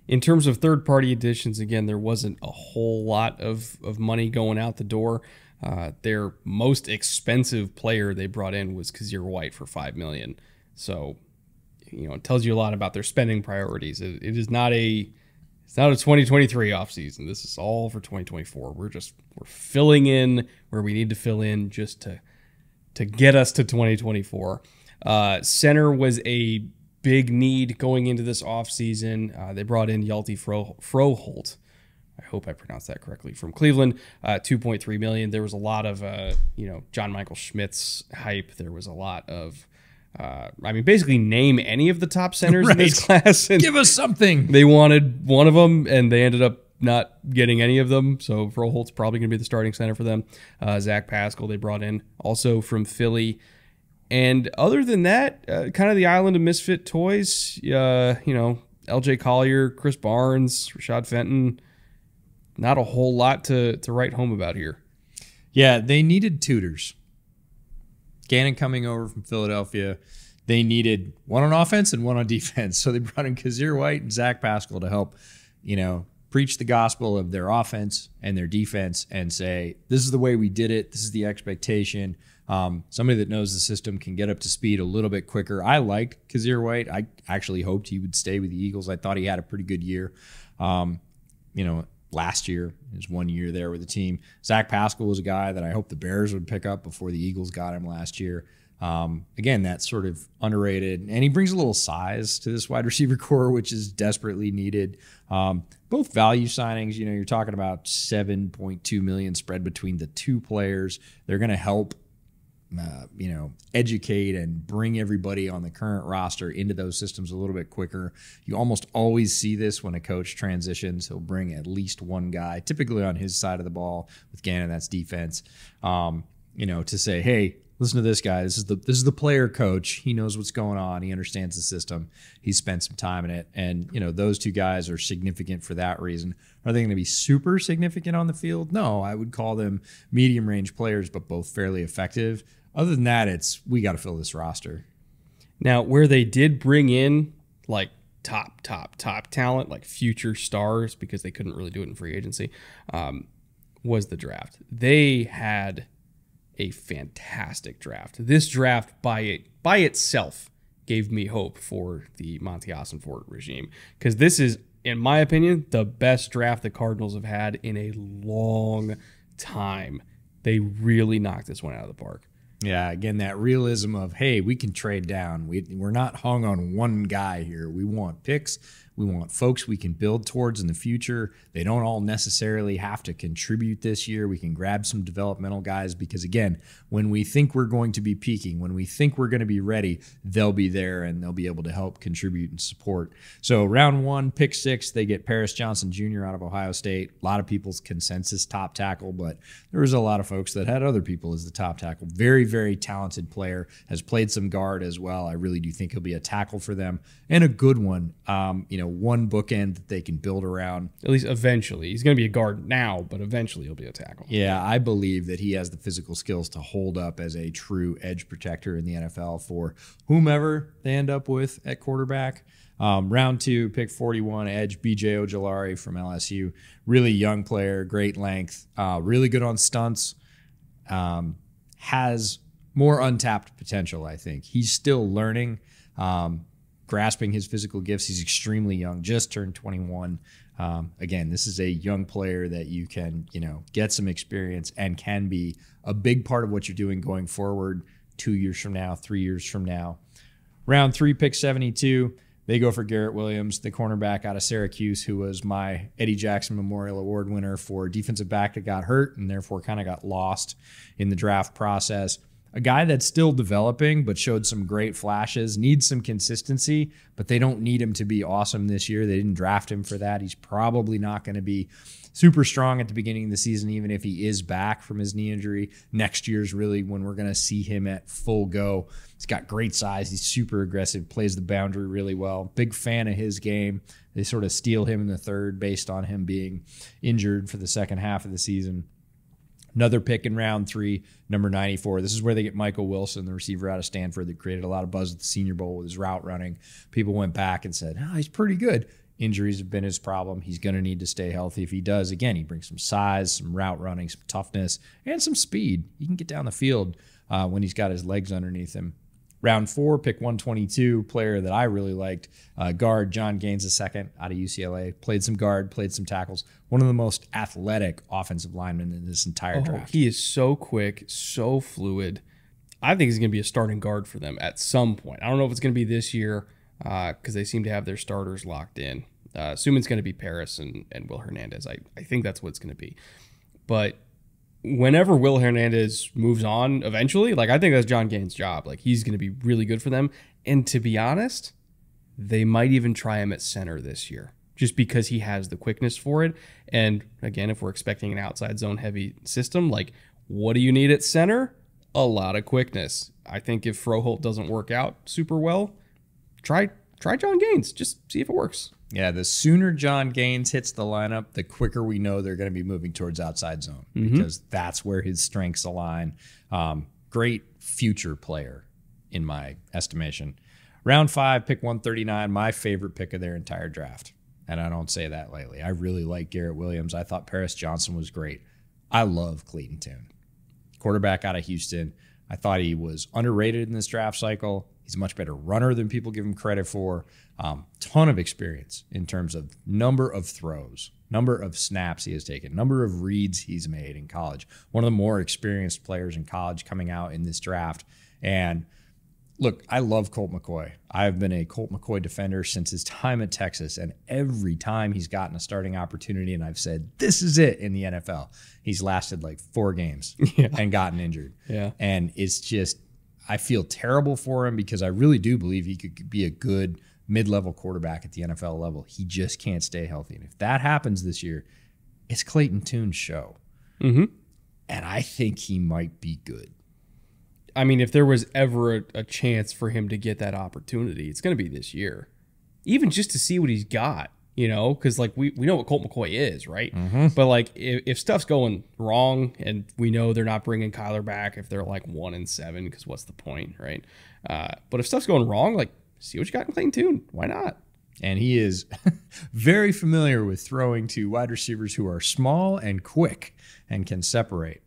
A: In terms of third-party additions, again, there wasn't a whole lot of money going out the door. Their most expensive player they brought in was Kazir White for $5 million. So, it tells you a lot about their spending priorities. It is not a 2023 offseason. This is all for 2024. We're filling in where we need to fill in just to get us to 2024. Center was a big need going into this offseason. They brought in Hjalte Froholt. I hope I pronounced that correctly, from Cleveland, $2.3 million. There was a lot of, John Michael Schmidt's hype. There was a lot of, basically name any of the top centers in this class. And
B: give us something.
A: They wanted one of them, and they ended up not getting any of them. So Froholt's probably going to be the starting center for them. Zach Pascal they brought in, also from Philly. And other than that, kind of the island of misfit toys, LJ Collier, Chris Barnes, Rashad Fenton. Not a whole lot to write home about here.
B: Yeah, they needed tutors. Gannon coming over from Philadelphia. They needed one on offense and one on defense. So they brought in Kazir White and Zach Pascal to help, preach the gospel of their offense and their defense and say, this is the way we did it. This is the expectation. Somebody that knows the system can get up to speed a little bit quicker. I liked Kazir White. I actually hoped he would stay with the Eagles. I thought he had a pretty good year. Last year, his 1 year there with the team. Zach Pascal was a guy that I hope the Bears would pick up before the Eagles got him last year. Again, that's sort of underrated. And he brings a little size to this wide receiver core, which is desperately needed. Both value signings, you're talking about $7.2 million spread between the two players. They're going to help educate and bring everybody on the current roster into those systems a little bit quicker. You almost always see this when a coach transitions. He'll bring at least one guy, typically on his side of the ball. With Gannon, that's defense. To say, hey, listen to this guy. This is the player coach. He knows what's going on. He understands the system. He's spent some time in it. And, those two guys are significant for that reason. Are they going to be super significant on the field? No, I would call them medium range players, but both fairly effective. Other than that, we got to fill this roster.
A: Now, where they did bring in like top talent, like future stars, because they couldn't really do it in free agency, was the draft. They had a fantastic draft. This draft by itself gave me hope for the Monty Ossenfort regime, because this is, in my opinion, the best draft the Cardinals have had in a long time. They really knocked this one out of the park.
B: Yeah, again, that realism of, hey, we can trade down. We're not hung on one guy here. We want picks. We want folks we can build towards in the future. They don't all necessarily have to contribute this year. We can grab some developmental guys because, again, when we think we're going to be peaking, when we think we're going to be ready, they'll be there and they'll be able to help contribute and support. So round 1, pick 6, they get Paris Johnson Jr. out of Ohio State. A lot of people's consensus top tackle, but there was a lot of folks that had other people as the top tackle. Very, very talented player, has played some guard as well. I really do think he'll be a tackle for them and a good one. One bookend that they can build around.
A: At least eventually. He's going to be a guard now, but eventually he'll be a tackle.
B: Yeah, I believe that he has the physical skills to hold up as a true edge protector in the NFL for whomever they end up with at quarterback. Round 2, pick 41, edge B.J. Ojulari from LSU. Really young player, great length, really good on stunts. Has more untapped potential, I think. He's still learning. Grasping his physical gifts. He's extremely young, just turned 21. Again, this is a young player that you can, get some experience and can be a big part of what you're doing going forward 2 years from now, 3 years from now. Round 3, pick 72. They go for Garrett Williams, the cornerback out of Syracuse, who was my Eddie Jackson Memorial Award winner for defensive back that got hurt and therefore kind of got lost in the draft process. A guy that's still developing but showed some great flashes, needs some consistency, but they don't need him to be awesome this year. They didn't draft him for that. He's probably not going to be super strong at the beginning of the season, even if he is back from his knee injury. Next year's really when we're going to see him at full go. He's got great size. He's super aggressive, plays the boundary really well. Big fan of his game. They sort of steal him in the third based on him being injured for the second half of the season. Another pick in round 3, number 94. This is where they get Michael Wilson, the receiver out of Stanford that created a lot of buzz at the Senior Bowl with his route running. People went back and said, oh, he's pretty good. Injuries have been his problem. He's going to need to stay healthy. If he does, again, he brings some size, some route running, some toughness, and some speed. He can get down the field when he's got his legs underneath him. Round 4, pick 122, player that I really liked, guard John Gaines II out of UCLA. Played some guard, played some tackles. One of the most athletic offensive linemen in this entire draft.
A: He is so quick, so fluid. I think he's going to be a starting guard for them at some point. I don't know if it's going to be this year because they seem to have their starters locked in. Assuming it's going to be Paris and Will Hernandez. I think that's what it's going to be. But whenever Will Hernandez moves on eventually, like I think that's John Gaines' job. Like he's going to be really good for them. And to be honest, they might even try him at center this year just because he has the quickness for it. And again, if we're expecting an outside zone heavy system, like what do you need at center? A lot of quickness. I think if Froholt doesn't work out super well, try John Gaines. Just see if it works.
B: Yeah, the sooner John Gaines hits the lineup, the quicker we know they're going to be moving towards outside zone because that's where his strengths align. Great future player, in my estimation. Round 5, pick 139, my favorite pick of their entire draft. And I don't say that lightly. I really like Garrett Williams. I thought Paris Johnson was great. I love Clayton Tune, quarterback out of Houston. I thought he was underrated in this draft cycle. He's a much better runner than people give him credit for. Ton of experience in terms of number of throws, number of snaps he has taken, number of reads he's made in college. One of the more experienced players in college coming out in this draft. And look, I love Colt McCoy. I've been a Colt McCoy defender since his time at Texas. And every time he's gotten a starting opportunity and I've said, this is it in the NFL, he's lasted like 4 games and gotten injured.
A: Yeah.
B: And it's just, I feel terrible for him because I really do believe he could be a good mid-level quarterback at the NFL level. He just can't stay healthy. And if that happens this year, it's Clayton Tune's show. And I think he might be good.
A: I mean, if there was ever a chance for him to get that opportunity, it's going to be this year. Even just to see what he's got, you know, because like we know what Colt McCoy is, right? But like if stuff's going wrong and we know they're not bringing Kyler back if they're like 1-7, because what's the point, right? But if stuff's going wrong, like see what you got in Clayton Tune. Why not?
B: And he is very familiar with throwing to wide receivers who are small and quick and can separate.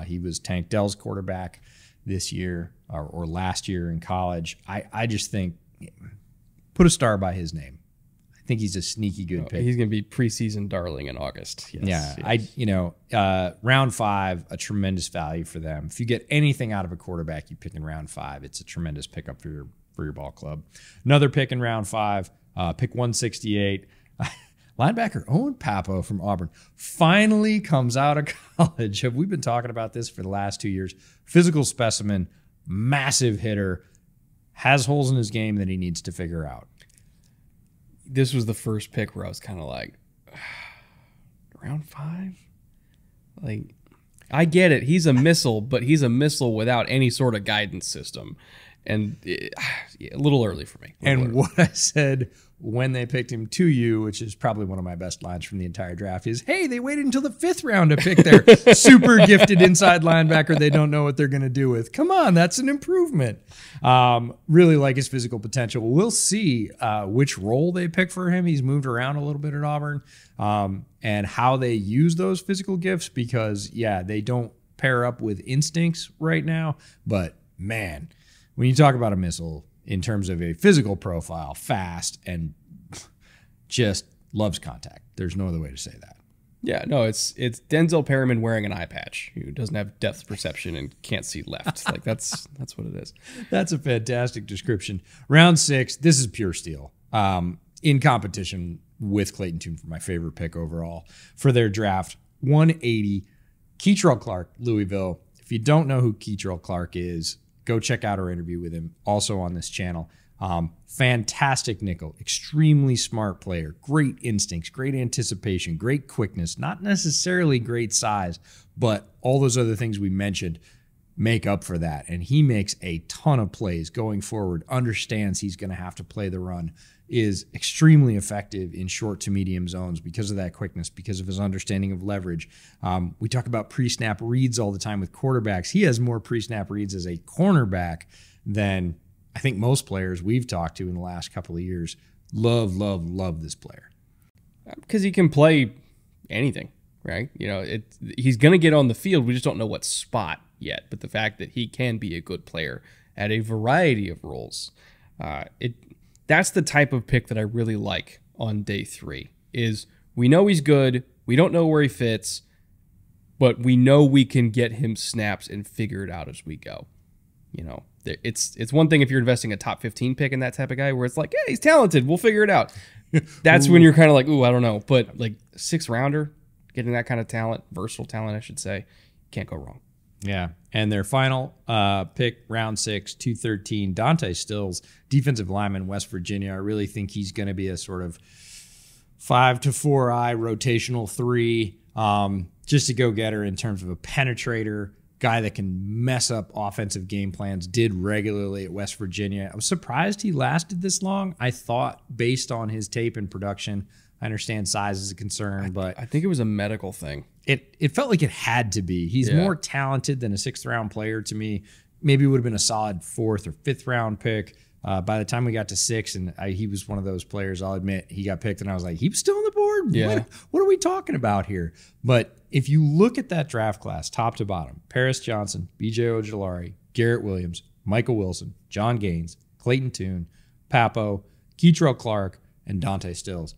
B: He was Tank Dell's quarterback this year or last year in college. I just think put a star by his name. I think he's a sneaky good pick.
A: He's going to be preseason darling in August. Yes,
B: yes. Round 5, a tremendous value for them. If you get anything out of a quarterback you pick in round 5, it's a tremendous pickup for your ball club. Another pick in round 5, pick 168. Linebacker Owen Papo from Auburn finally comes out of college. Have we been talking about this for the last 2 years? Physical specimen, massive hitter, has holes in his game that he needs to figure out.
A: This was the first pick where I was kind of like, round 5? Like, I get it. He's a missile, but he's a missile without any sort of guidance system. And a little early for me.
B: What I said when they picked him to you, which is probably one of my best lines from the entire draft, is, hey, they waited until the 5th round to pick their super gifted inside linebacker they don't know what they're going to do with. Come on, that's an improvement. Really like his physical potential. We'll see which role they pick for him. He's moved around a little bit at Auburn, and how they use those physical gifts because, yeah, they don't pair up with instincts right now. But, man, when you talk about a missile in terms of a physical profile, fast and just loves contact. There's no other way to say that.
A: Yeah, no, it's Denzel Perryman wearing an eye patch who doesn't have depth perception and can't see left. Like that's what it is.
B: That's a fantastic description. Round 6, this is pure steal. In competition with Clayton Tune for my favorite pick overall for their draft. 180, Keitrell Clark, Louisville. If you don't know who Keitrell Clark is, go check out our interview with him, also on this channel. Fantastic nickel, extremely smart player, great instincts, great anticipation, great quickness, not necessarily great size, but all those other things we mentioned make up for that. And he makes a ton of plays going forward, understands he's going to have to play the run, is extremely effective in short to medium zones because of that quickness, because of his understanding of leverage. We talk about pre-snap reads all the time with quarterbacks. He has more pre-snap reads as a cornerback than I think most players we've talked to in the last couple of years. Love this player.
A: Because he can play anything, right? He's going to get on the field. We just don't know what spot yet. But the fact that he can be a good player at a variety of roles, that's the type of pick that I really like on day 3. Is we know he's good. We don't know where he fits, but we know we can get him snaps and figure it out as we go. It's one thing if you're investing a top 15 pick in that type of guy where it's like, yeah, he's talented. We'll figure it out. That's when you're kind of like, ooh, I don't know. But like 6th rounder, getting that kind of talent, versatile talent, I should say, can't go wrong.
B: Yeah. And their final pick, round 6, 213, Dante Stills, defensive lineman, West Virginia. I really think he's going to be a sort of 5 to 4 eye rotational 3, just a go-getter in terms of a penetrator, guy that can mess up offensive game plans, did regularly at West Virginia. I was surprised he lasted this long. I thought based on his tape and production, I understand size is a concern, but
A: I think it was a medical thing.
B: It felt like it had to be. He's more talented than a 6th round player to me. Maybe it would have been a solid 4th or 5th round pick. By the time we got to 6, and he was one of those players, I'll admit, he got picked, and I was like, he was still on the board?
A: Yeah.
B: What are we talking about here? But if you look at that draft class, top to bottom, Paris Johnson, B.J. Ojolari, Garrett Williams, Michael Wilson, John Gaines, Clayton Tune, Papo, Keitrell Clark, and Dante Stills.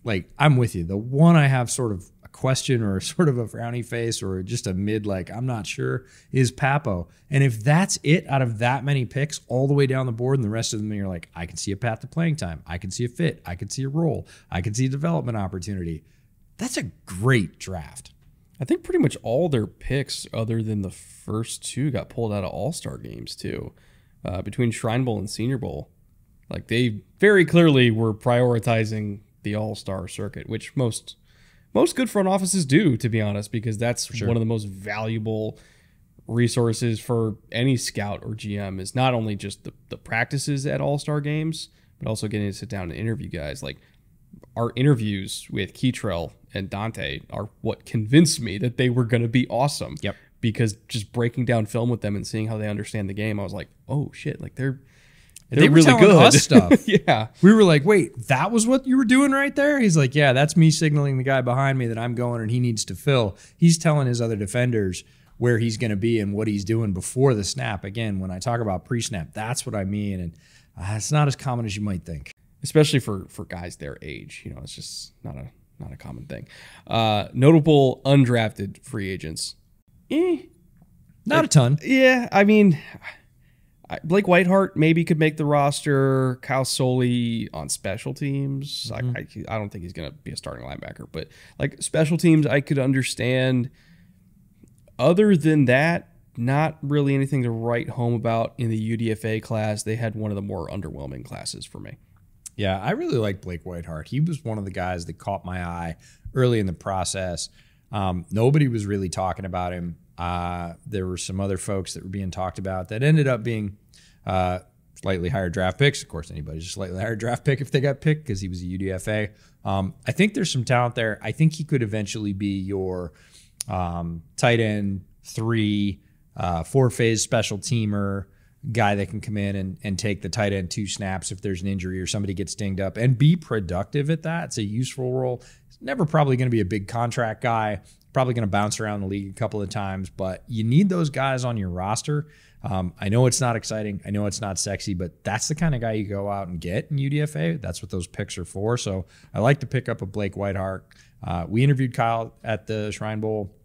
B: Like, I'm with you. The one I have sort of a question or sort of a frowny face or just a mid, like, I'm not sure, is Papo. And if that's it out of that many picks all the way down the board and the rest of them, you're like, I can see a path to playing time. I can see a fit. I can see a role. I can see a development opportunity. That's a great draft.
A: I think pretty much all their picks, other than the first 2, got pulled out of all-star games, too. Between Shrine Bowl and Senior Bowl. Like, they very clearly were prioritizing the all-star circuit, which most good front offices do, to be honest, because that's one of the most valuable resources for any scout or GM is not only just the practices at all-star games, but also getting to sit down and interview guys. Like, our interviews with Keitrell and Dante are what convinced me that they were going to be awesome.
B: Yep.
A: Because just breaking down film with them and seeing how they understand the game, I was like, oh shit, like they're
B: they were
A: really
B: telling
A: good.
B: Us stuff.
A: Yeah.
B: We were like, wait, that was what you were doing right there? He's like, yeah, that's me signaling the guy behind me that I'm going and he needs to fill. He's telling his other defenders where he's going to be and what he's doing before the snap. Again, when I talk about pre-snap, that's what I mean. And it's not as common as you might think.
A: Especially for guys their age. It's just not a common thing. Notable undrafted free agents.
B: Not a ton.
A: Yeah, I mean, Blake Whiteheart maybe could make the roster. Kyle Soley on special teams. Mm-hmm. I don't think he's going to be a starting linebacker, but like special teams, I could understand. Other than that, not really anything to write home about in the UDFA class. They had one of the more underwhelming classes for me.
B: Yeah, I really like Blake Whiteheart. He was one of the guys that caught my eye early in the process. Nobody was really talking about him. There were some other folks that were being talked about that ended up being slightly higher draft picks. Of course, anybody's a slightly higher draft pick if they got picked because he was a UDFA. I think there's some talent there. I think he could eventually be your tight end 3, 4-phase special teamer, guy that can come in and take the tight end 2 snaps if there's an injury or somebody gets dinged up and be productive at that. It's a useful role. It's never probably going to be a big contract guy, probably going to bounce around the league a couple of times, but you need those guys on your roster. I know it's not exciting. I know it's not sexy, but that's the kind of guy you go out and get in UDFA. That's what those picks are for. So I like to pick up a Blake Whiteheart. We interviewed Kyle at the Shrine Bowl.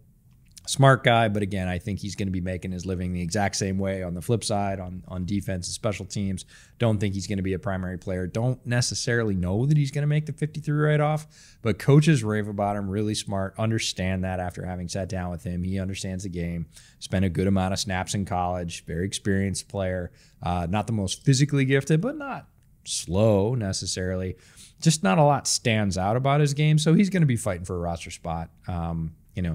B: Smart guy, but again, I think he's going to be making his living the exact same way on the flip side on defense and special teams. Don't think he's going to be a primary player. Don't necessarily know that he's going to make the 53 right off, but coaches rave about him, really smart, understand that after having sat down with him. He understands the game, spent a good amount of snaps in college, very experienced player, not the most physically gifted, but not slow necessarily. Just not a lot stands out about his game, so he's going to be fighting for a roster spot.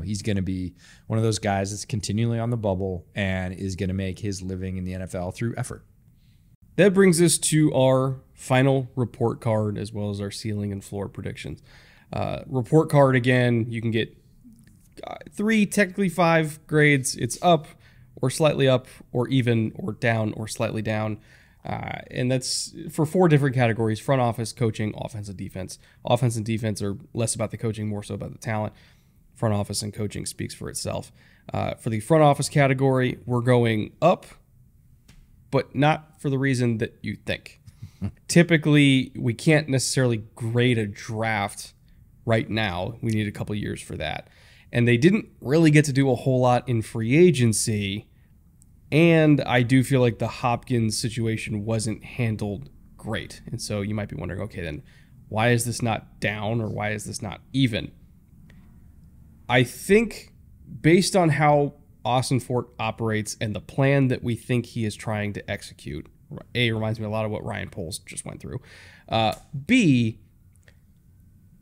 B: He's going to be one of those guys that's continually on the bubble and is going to make his living in the NFL through effort.
A: that brings us to our final report card, as well as our ceiling and floor predictions. Report card, again, you can get 3, technically 5 grades. It's up or slightly up or even or down or slightly down. And that's for 4 different categories: front office, coaching, offense, and defense. Offense and defense are less about the coaching, more so about the talent. Front office and coaching speaks for itself. For the front office category, we're going up, but not for the reason that you think. Typically, we can't necessarily grade a draft right now. We need a couple years for that. And they didn't really get to do a whole lot in free agency. And I do feel like the Hopkins situation wasn't handled great. And so you might be wondering, okay, then why is this not down, or why is this not even? I think based on how Austin Fort operates and the plan that we think he is trying to execute, A, reminds me a lot of what Ryan Poles just went through. B,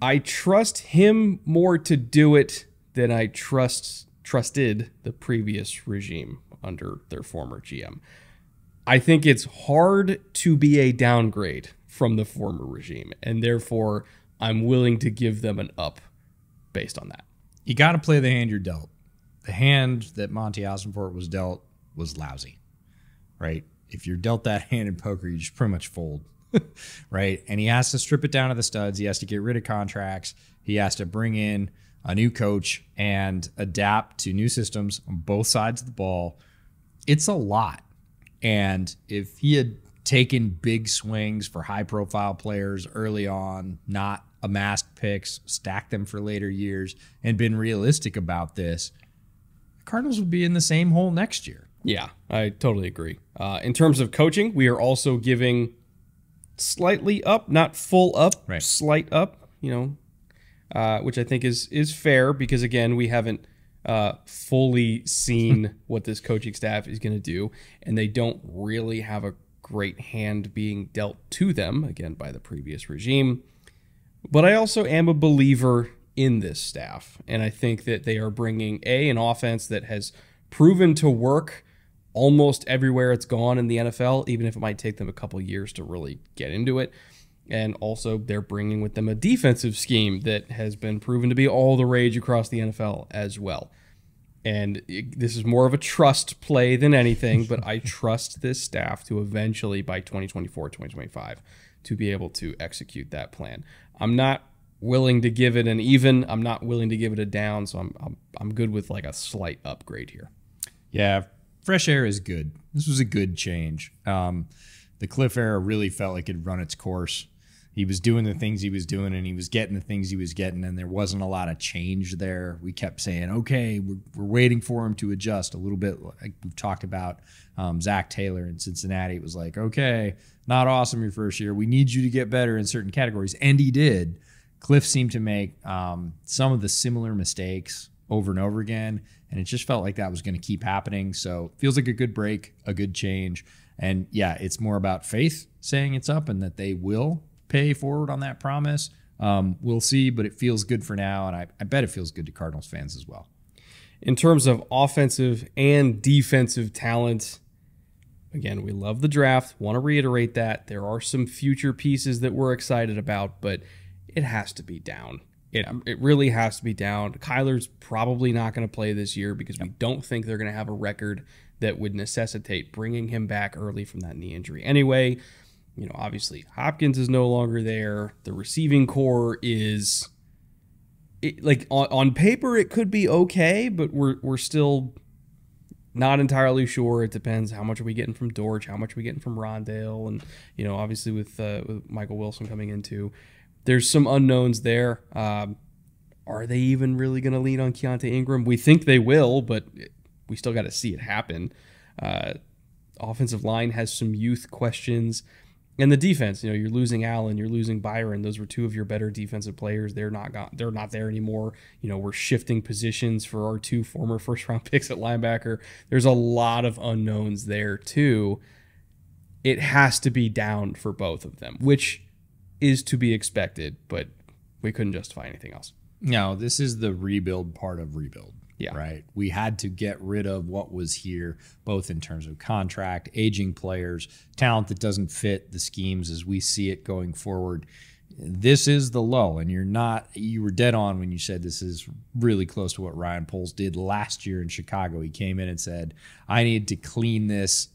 A: I trust him more to do it than I trusted the previous regime under their former GM. I think it's hard to be a downgrade from the former regime, and therefore I'm willing to give them an up based on that.
B: You got to play the hand you're dealt. The hand that Monty Ossenfort was dealt was lousy, right? If you're dealt that hand in poker, you just pretty much fold, right? And he has to strip it down to the studs. He has to get rid of contracts. He has to bring in a new coach and adapt to new systems on both sides of the ball. It's a lot. And if he had taken big swings for high-profile players early on, not amassed picks, stacked them for later years, and been realistic about this, the Cardinals would be in the same hole next year.
A: Yeah, I totally agree. In terms of coaching, we are also giving slightly up, not full up,
B: right.
A: Slight up, which I think is fair because, again, we haven't fully seen what this coaching staff is going to do, and they don't really have a great hand being dealt to them, again, by the previous regime. But I also am a believer in this staff, and I think that they are bringing an offense that has proven to work almost everywhere it's gone in the NFL, even if it might take them a couple years to really get into it. And also they're bringing with them a defensive scheme that has been proven to be all the rage across the NFL as well. And this is more of a trust play than anything, but I trust this staff to eventually, by 2024, 2025, to be able to execute that plan. I'm not willing to give it an even. I'm not willing to give it a down, so I'm good with like a slight upgrade here.
B: Yeah, fresh air is good. This was a good change. The Cliff era really felt like it had run its course. He was doing the things he was doing, and he was getting the things he was getting, and there wasn't a lot of change there. We kept saying, okay, we're waiting for him to adjust a little bit. Like we've talked about Zach Taylor in Cincinnati. It was like, okay, not awesome your first year. We need you to get better in certain categories, and he did. Cliff seemed to make some of the similar mistakes over and over again, and it just felt like that was going to keep happening. So it feels like a good break, a good change. And yeah, it's more about faith saying it's up and that they will pay forward on that promise. We'll see, but it feels good for now, and I bet it feels good to Cardinals fans as well.
A: In terms of offensive and defensive talent, again, we love the draft. Want to reiterate that. There are some future pieces that we're excited about, but it has to be down. It really has to be down. Kyler's probably not going to play this year because we don't think they're going to have a record that would necessitate bringing him back early from that knee injury. Anyway, obviously Hopkins is no longer there. The receiving core is, on paper it could be okay, but we're still not entirely sure. It depends how much are we getting from Dortch, how much are we getting from Rondale, and obviously with Michael Wilson coming in too. There's some unknowns there. Are they even really going to lean on Keontae Ingram? We think they will, but we still got to see it happen. Offensive line has some youth questions. And the defense, you're losing Allen, you're losing Byron. Those were two of your better defensive players. They're not there anymore. We're shifting positions for our 2 former first-round picks at linebacker. There's a lot of unknowns there too. It has to be down for both of them, which is to be expected, but we couldn't justify anything else.
B: No, this is the rebuild part of rebuild.
A: Yeah.
B: Right. We had to get rid of what was here, both in terms of contract, aging players, talent that doesn't fit the schemes as we see it going forward. This is the lull, and you were dead on when you said this is really close to what Ryan Poles did last year in Chicago. He came in and said, I need to clean this,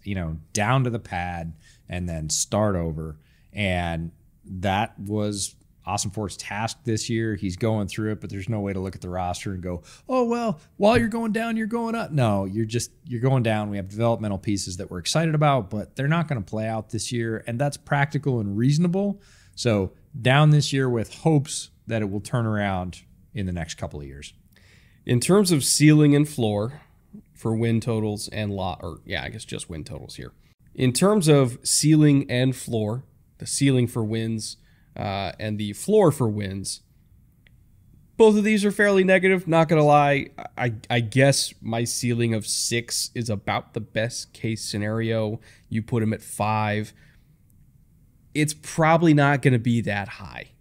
B: down to the pad and then start over. And that was Ossenfort's task this year. He's going through it, but there's no way to look at the roster and go, oh, well, while you're going down, you're going up. No, you're going down. We have developmental pieces that we're excited about, but they're not going to play out this year. And that's practical and reasonable. So down this year with hopes that it will turn around in the next couple of years.
A: In terms of ceiling and floor for win totals and just win totals here. In terms of ceiling and floor, the ceiling for wins and the floor for wins, both of these are fairly negative. Not going to lie. I guess my ceiling of 6 is about the best case scenario. You put him at 5. It's probably not going to be that high.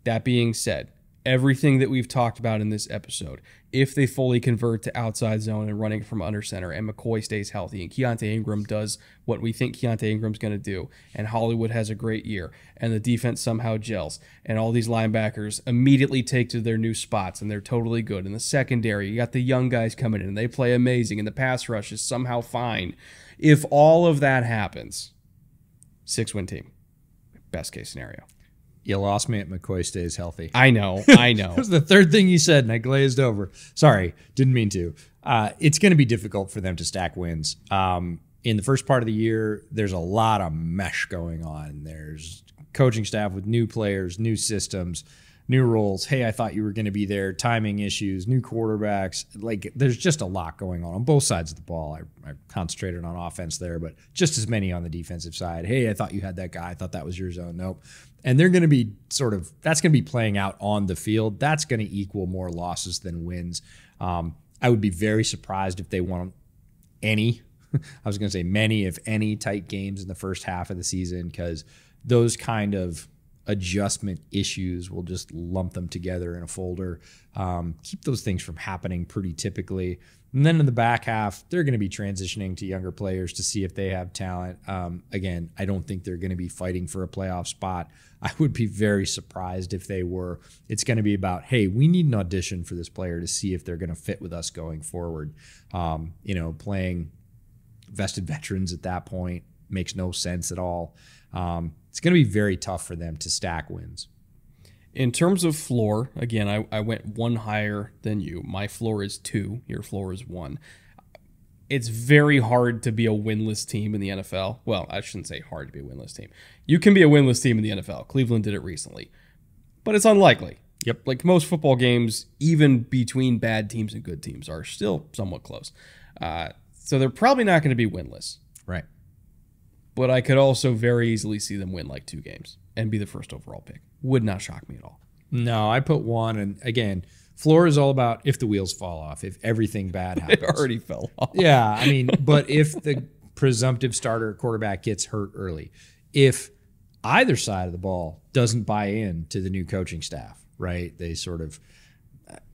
A: That being said, everything that we've talked about in this episode, if they fully convert to outside zone and running from under center, and McCoy stays healthy, and Keontae Ingram does what we think Keontae Ingram's going to do, and Hollywood has a great year, and the defense somehow gels, and all these linebackers immediately take to their new spots, and they're totally good. In the secondary, you got the young guys coming in, and they play amazing, and the pass rush is somehow fine. If all of that happens, 6-win team. Best case scenario.
B: You lost me at McCoy stays healthy.
A: I know. That
B: was the third thing you said, and I glazed over. Sorry, didn't mean to. It's going to be difficult for them to stack wins. In the first part of the year, there's a lot of mesh going on. There's coaching staff with new players, new systems, new roles. Hey, I thought you were going to be there. Timing issues, new quarterbacks. There's just a lot going on both sides of the ball. I concentrated on offense there, but just as many on the defensive side. Hey, I thought you had that guy. I thought that was your zone. Nope. And they're going to be that's going to be playing out on the field. That's going to equal more losses than wins. I would be very surprised if they won any. I was going to say many, if any, tight games in the first half of the season, because those kind of adjustment issues will just lump them together in a folder. Keep those things from happening pretty typically. And then in the back half, they're going to be transitioning to younger players to see if they have talent. Again, I don't think they're going to be fighting for a playoff spot. I would be very surprised if they were. It's going to be about, hey, we need an audition for this player to see if they're going to fit with us going forward. Playing vested veterans at that point makes no sense at all. It's going to be very tough for them to stack wins.
A: In terms of floor, again, I went 1 higher than you. My floor is 2. Your floor is 1. It's very hard to be a winless team in the NFL. Well, I shouldn't say hard to be a winless team. You can be a winless team in the NFL. Cleveland did it recently. But it's unlikely.
B: Yep.
A: Like most football games, even between bad teams and good teams, are still somewhat close. So they're probably not going to be winless.
B: Right.
A: But I could also very easily see them win 2 games and be the first overall pick. Would not shock me at all.
B: No, I put 1. And again, floor is all about if the wheels fall off, if everything bad happens.
A: It already fell off.
B: Yeah, but if the presumptive starter quarterback gets hurt early, if either side of the ball doesn't buy in to the new coaching staff, right? They sort of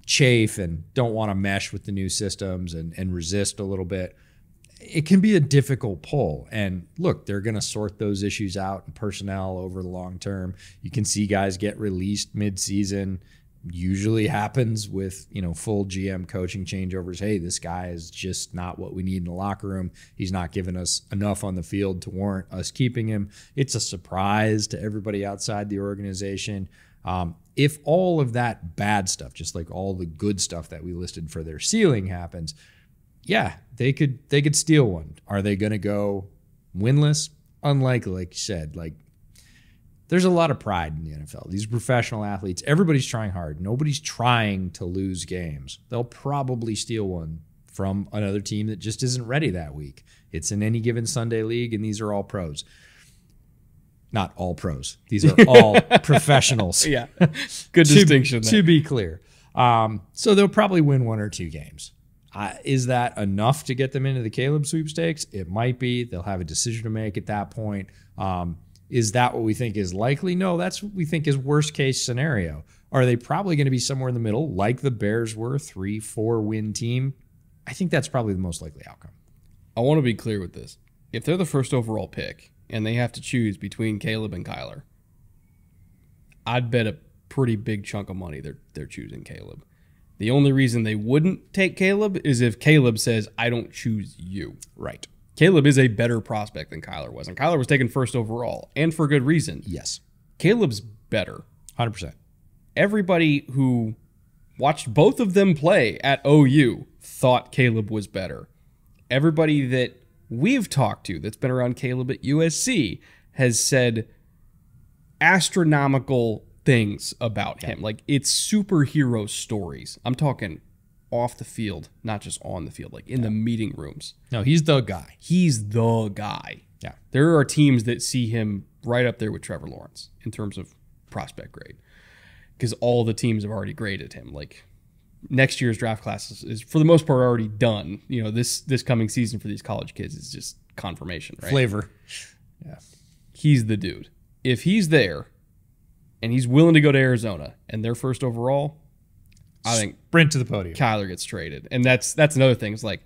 B: chafe and don't want to mesh with the new systems and resist a little bit. It can be a difficult pull. And look, they're going to sort those issues out in personnel over the long term. You can see guys get released mid-season. Usually happens with, full GM coaching changeovers. Hey, this guy is just not what we need in the locker room. He's not giving us enough on the field to warrant us keeping him. It's a surprise to everybody outside the organization. If all of that bad stuff, just like all the good stuff that we listed for their ceiling happens, yeah, they could steal one. Are they going to go winless? Unlikely, like you said. There's a lot of pride in the NFL. These professional athletes, everybody's trying hard. Nobody's trying to lose games. They'll probably steal one from another team that just isn't ready that week. It's an any given Sunday league, and these are all pros. Not all pros. These are all professionals.
A: Yeah, good distinction there.
B: To be clear. So they'll probably win 1 or 2 games. Is that enough to get them into the Caleb sweepstakes? It might be. They'll have a decision to make at that point. Is that what we think is likely? No, that's what we think is worst case scenario. Are they probably going to be somewhere in the middle, like the Bears were, 3-4 win team? I think that's probably the most likely outcome.
A: I want to be clear with this. If they're the first overall pick and they have to choose between Caleb and Kyler, I'd bet a pretty big chunk of money they're choosing Caleb. The only reason they wouldn't take Caleb is if Caleb says, I don't choose you.
B: Right.
A: Caleb is a better prospect than Kyler was. And Kyler was taken first overall, and for good reason.
B: Yes.
A: Caleb's better.
B: 100%.
A: Everybody who watched both of them play at OU thought Caleb was better. Everybody that we've talked to that's been around Caleb at USC has said astronomical things about him. Like, it's superhero stories. I'm talking off the field, not just on the field, like in the meeting rooms.
B: No, he's the guy.
A: He's the guy.
B: Yeah.
A: There are teams that see him right up there with Trevor Lawrence in terms of prospect grade, because all the teams have already graded him. Like, next year's draft class is for the most part already done. You know, this coming season for these college kids is just confirmation, right?
B: Flavor. Yeah.
A: He's the dude. If he's there and he's willing to go to Arizona and they're first overall, I think
B: sprint to the podium.
A: Kyler gets traded. And that's another thing. It's like,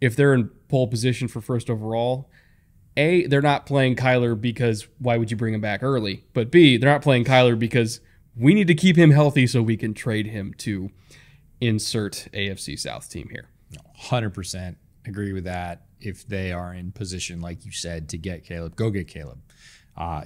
A: if they're in pole position for first overall, A, they're not playing Kyler because why would you bring him back early? But B, they're not playing Kyler because we need to keep him healthy so we can trade him to insert AFC South team here.
B: 100% agree with that. If they are in position, like you said, to get Caleb, go get Caleb.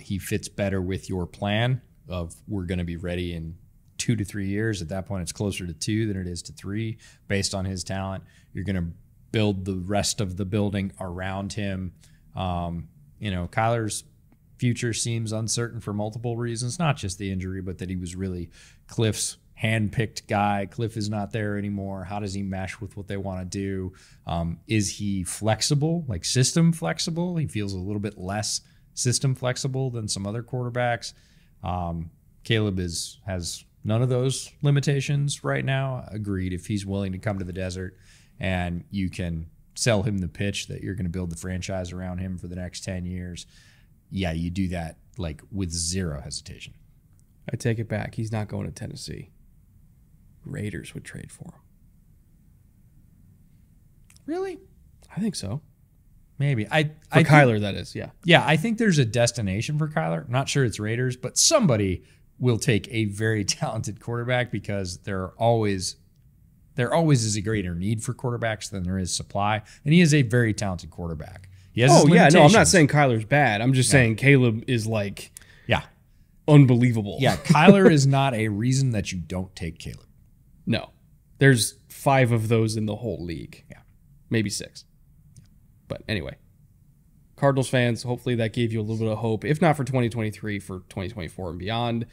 B: He fits better with your plan of we're going to be ready in 2 to 3 years. At that point, it's closer to 2 than it is to 3 based on his talent. You're going to build the rest of the building around him. Kyler's future seems uncertain for multiple reasons, not just the injury, but that he was really Cliff's hand-picked guy. Cliff is not there anymore. How does he mesh with what they want to do? Is he flexible, like system flexible? He feels a little bit less system flexible than some other quarterbacks. Caleb has none of those limitations right now. Agreed. If he's willing to come to the desert and you can sell him the pitch that you're going to build the franchise around him for the next 10 years, yeah, you do that like with zero hesitation.
A: I take it back. He's not going to Tennessee. Raiders would trade for him.
B: Really?
A: I think so.
B: Maybe.
A: Kyler, that is, yeah.
B: Yeah, I think there's a destination for Kyler. I'm not sure it's Raiders, but somebody will take a very talented quarterback because there always is a greater need for quarterbacks than there is supply. And he is a very talented quarterback. He has his limitations.
A: No, I'm not saying Kyler's bad. I'm just saying Caleb is like unbelievable.
B: Yeah, Kyler is not a reason that you don't take Caleb.
A: No. There's 5 of those in the whole league.
B: Yeah.
A: Maybe 6. But anyway, Cardinals fans, hopefully that gave you a little bit of hope. If not for 2023, for 2024 and beyond.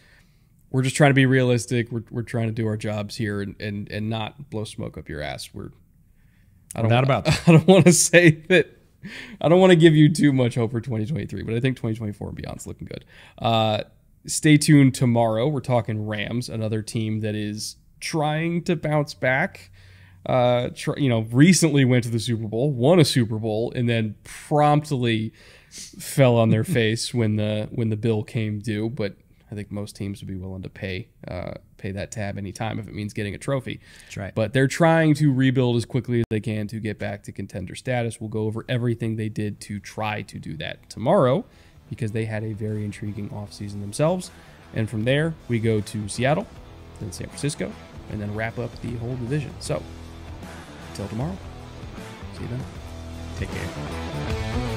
A: We're just trying to be realistic. We're trying to do our jobs here and not blow smoke up your ass. I don't want to say that. I don't want to give you too much hope for 2023, but I think 2024 and beyond is looking good. Stay tuned tomorrow. We're talking Rams, another team that is trying to bounce back. Recently went to the Super Bowl, won a Super Bowl, and then promptly fell on their face when the bill came due. But I think most teams would be willing to pay that tab anytime if it means getting a trophy.
B: That's right.
A: But they're trying to rebuild as quickly as they can to get back to contender status. We'll go over everything they did to try to do that tomorrow because they had a very intriguing offseason themselves. And from there, we go to Seattle, then San Francisco, and then wrap up the whole division. So, until tomorrow, see you then.
B: Take care.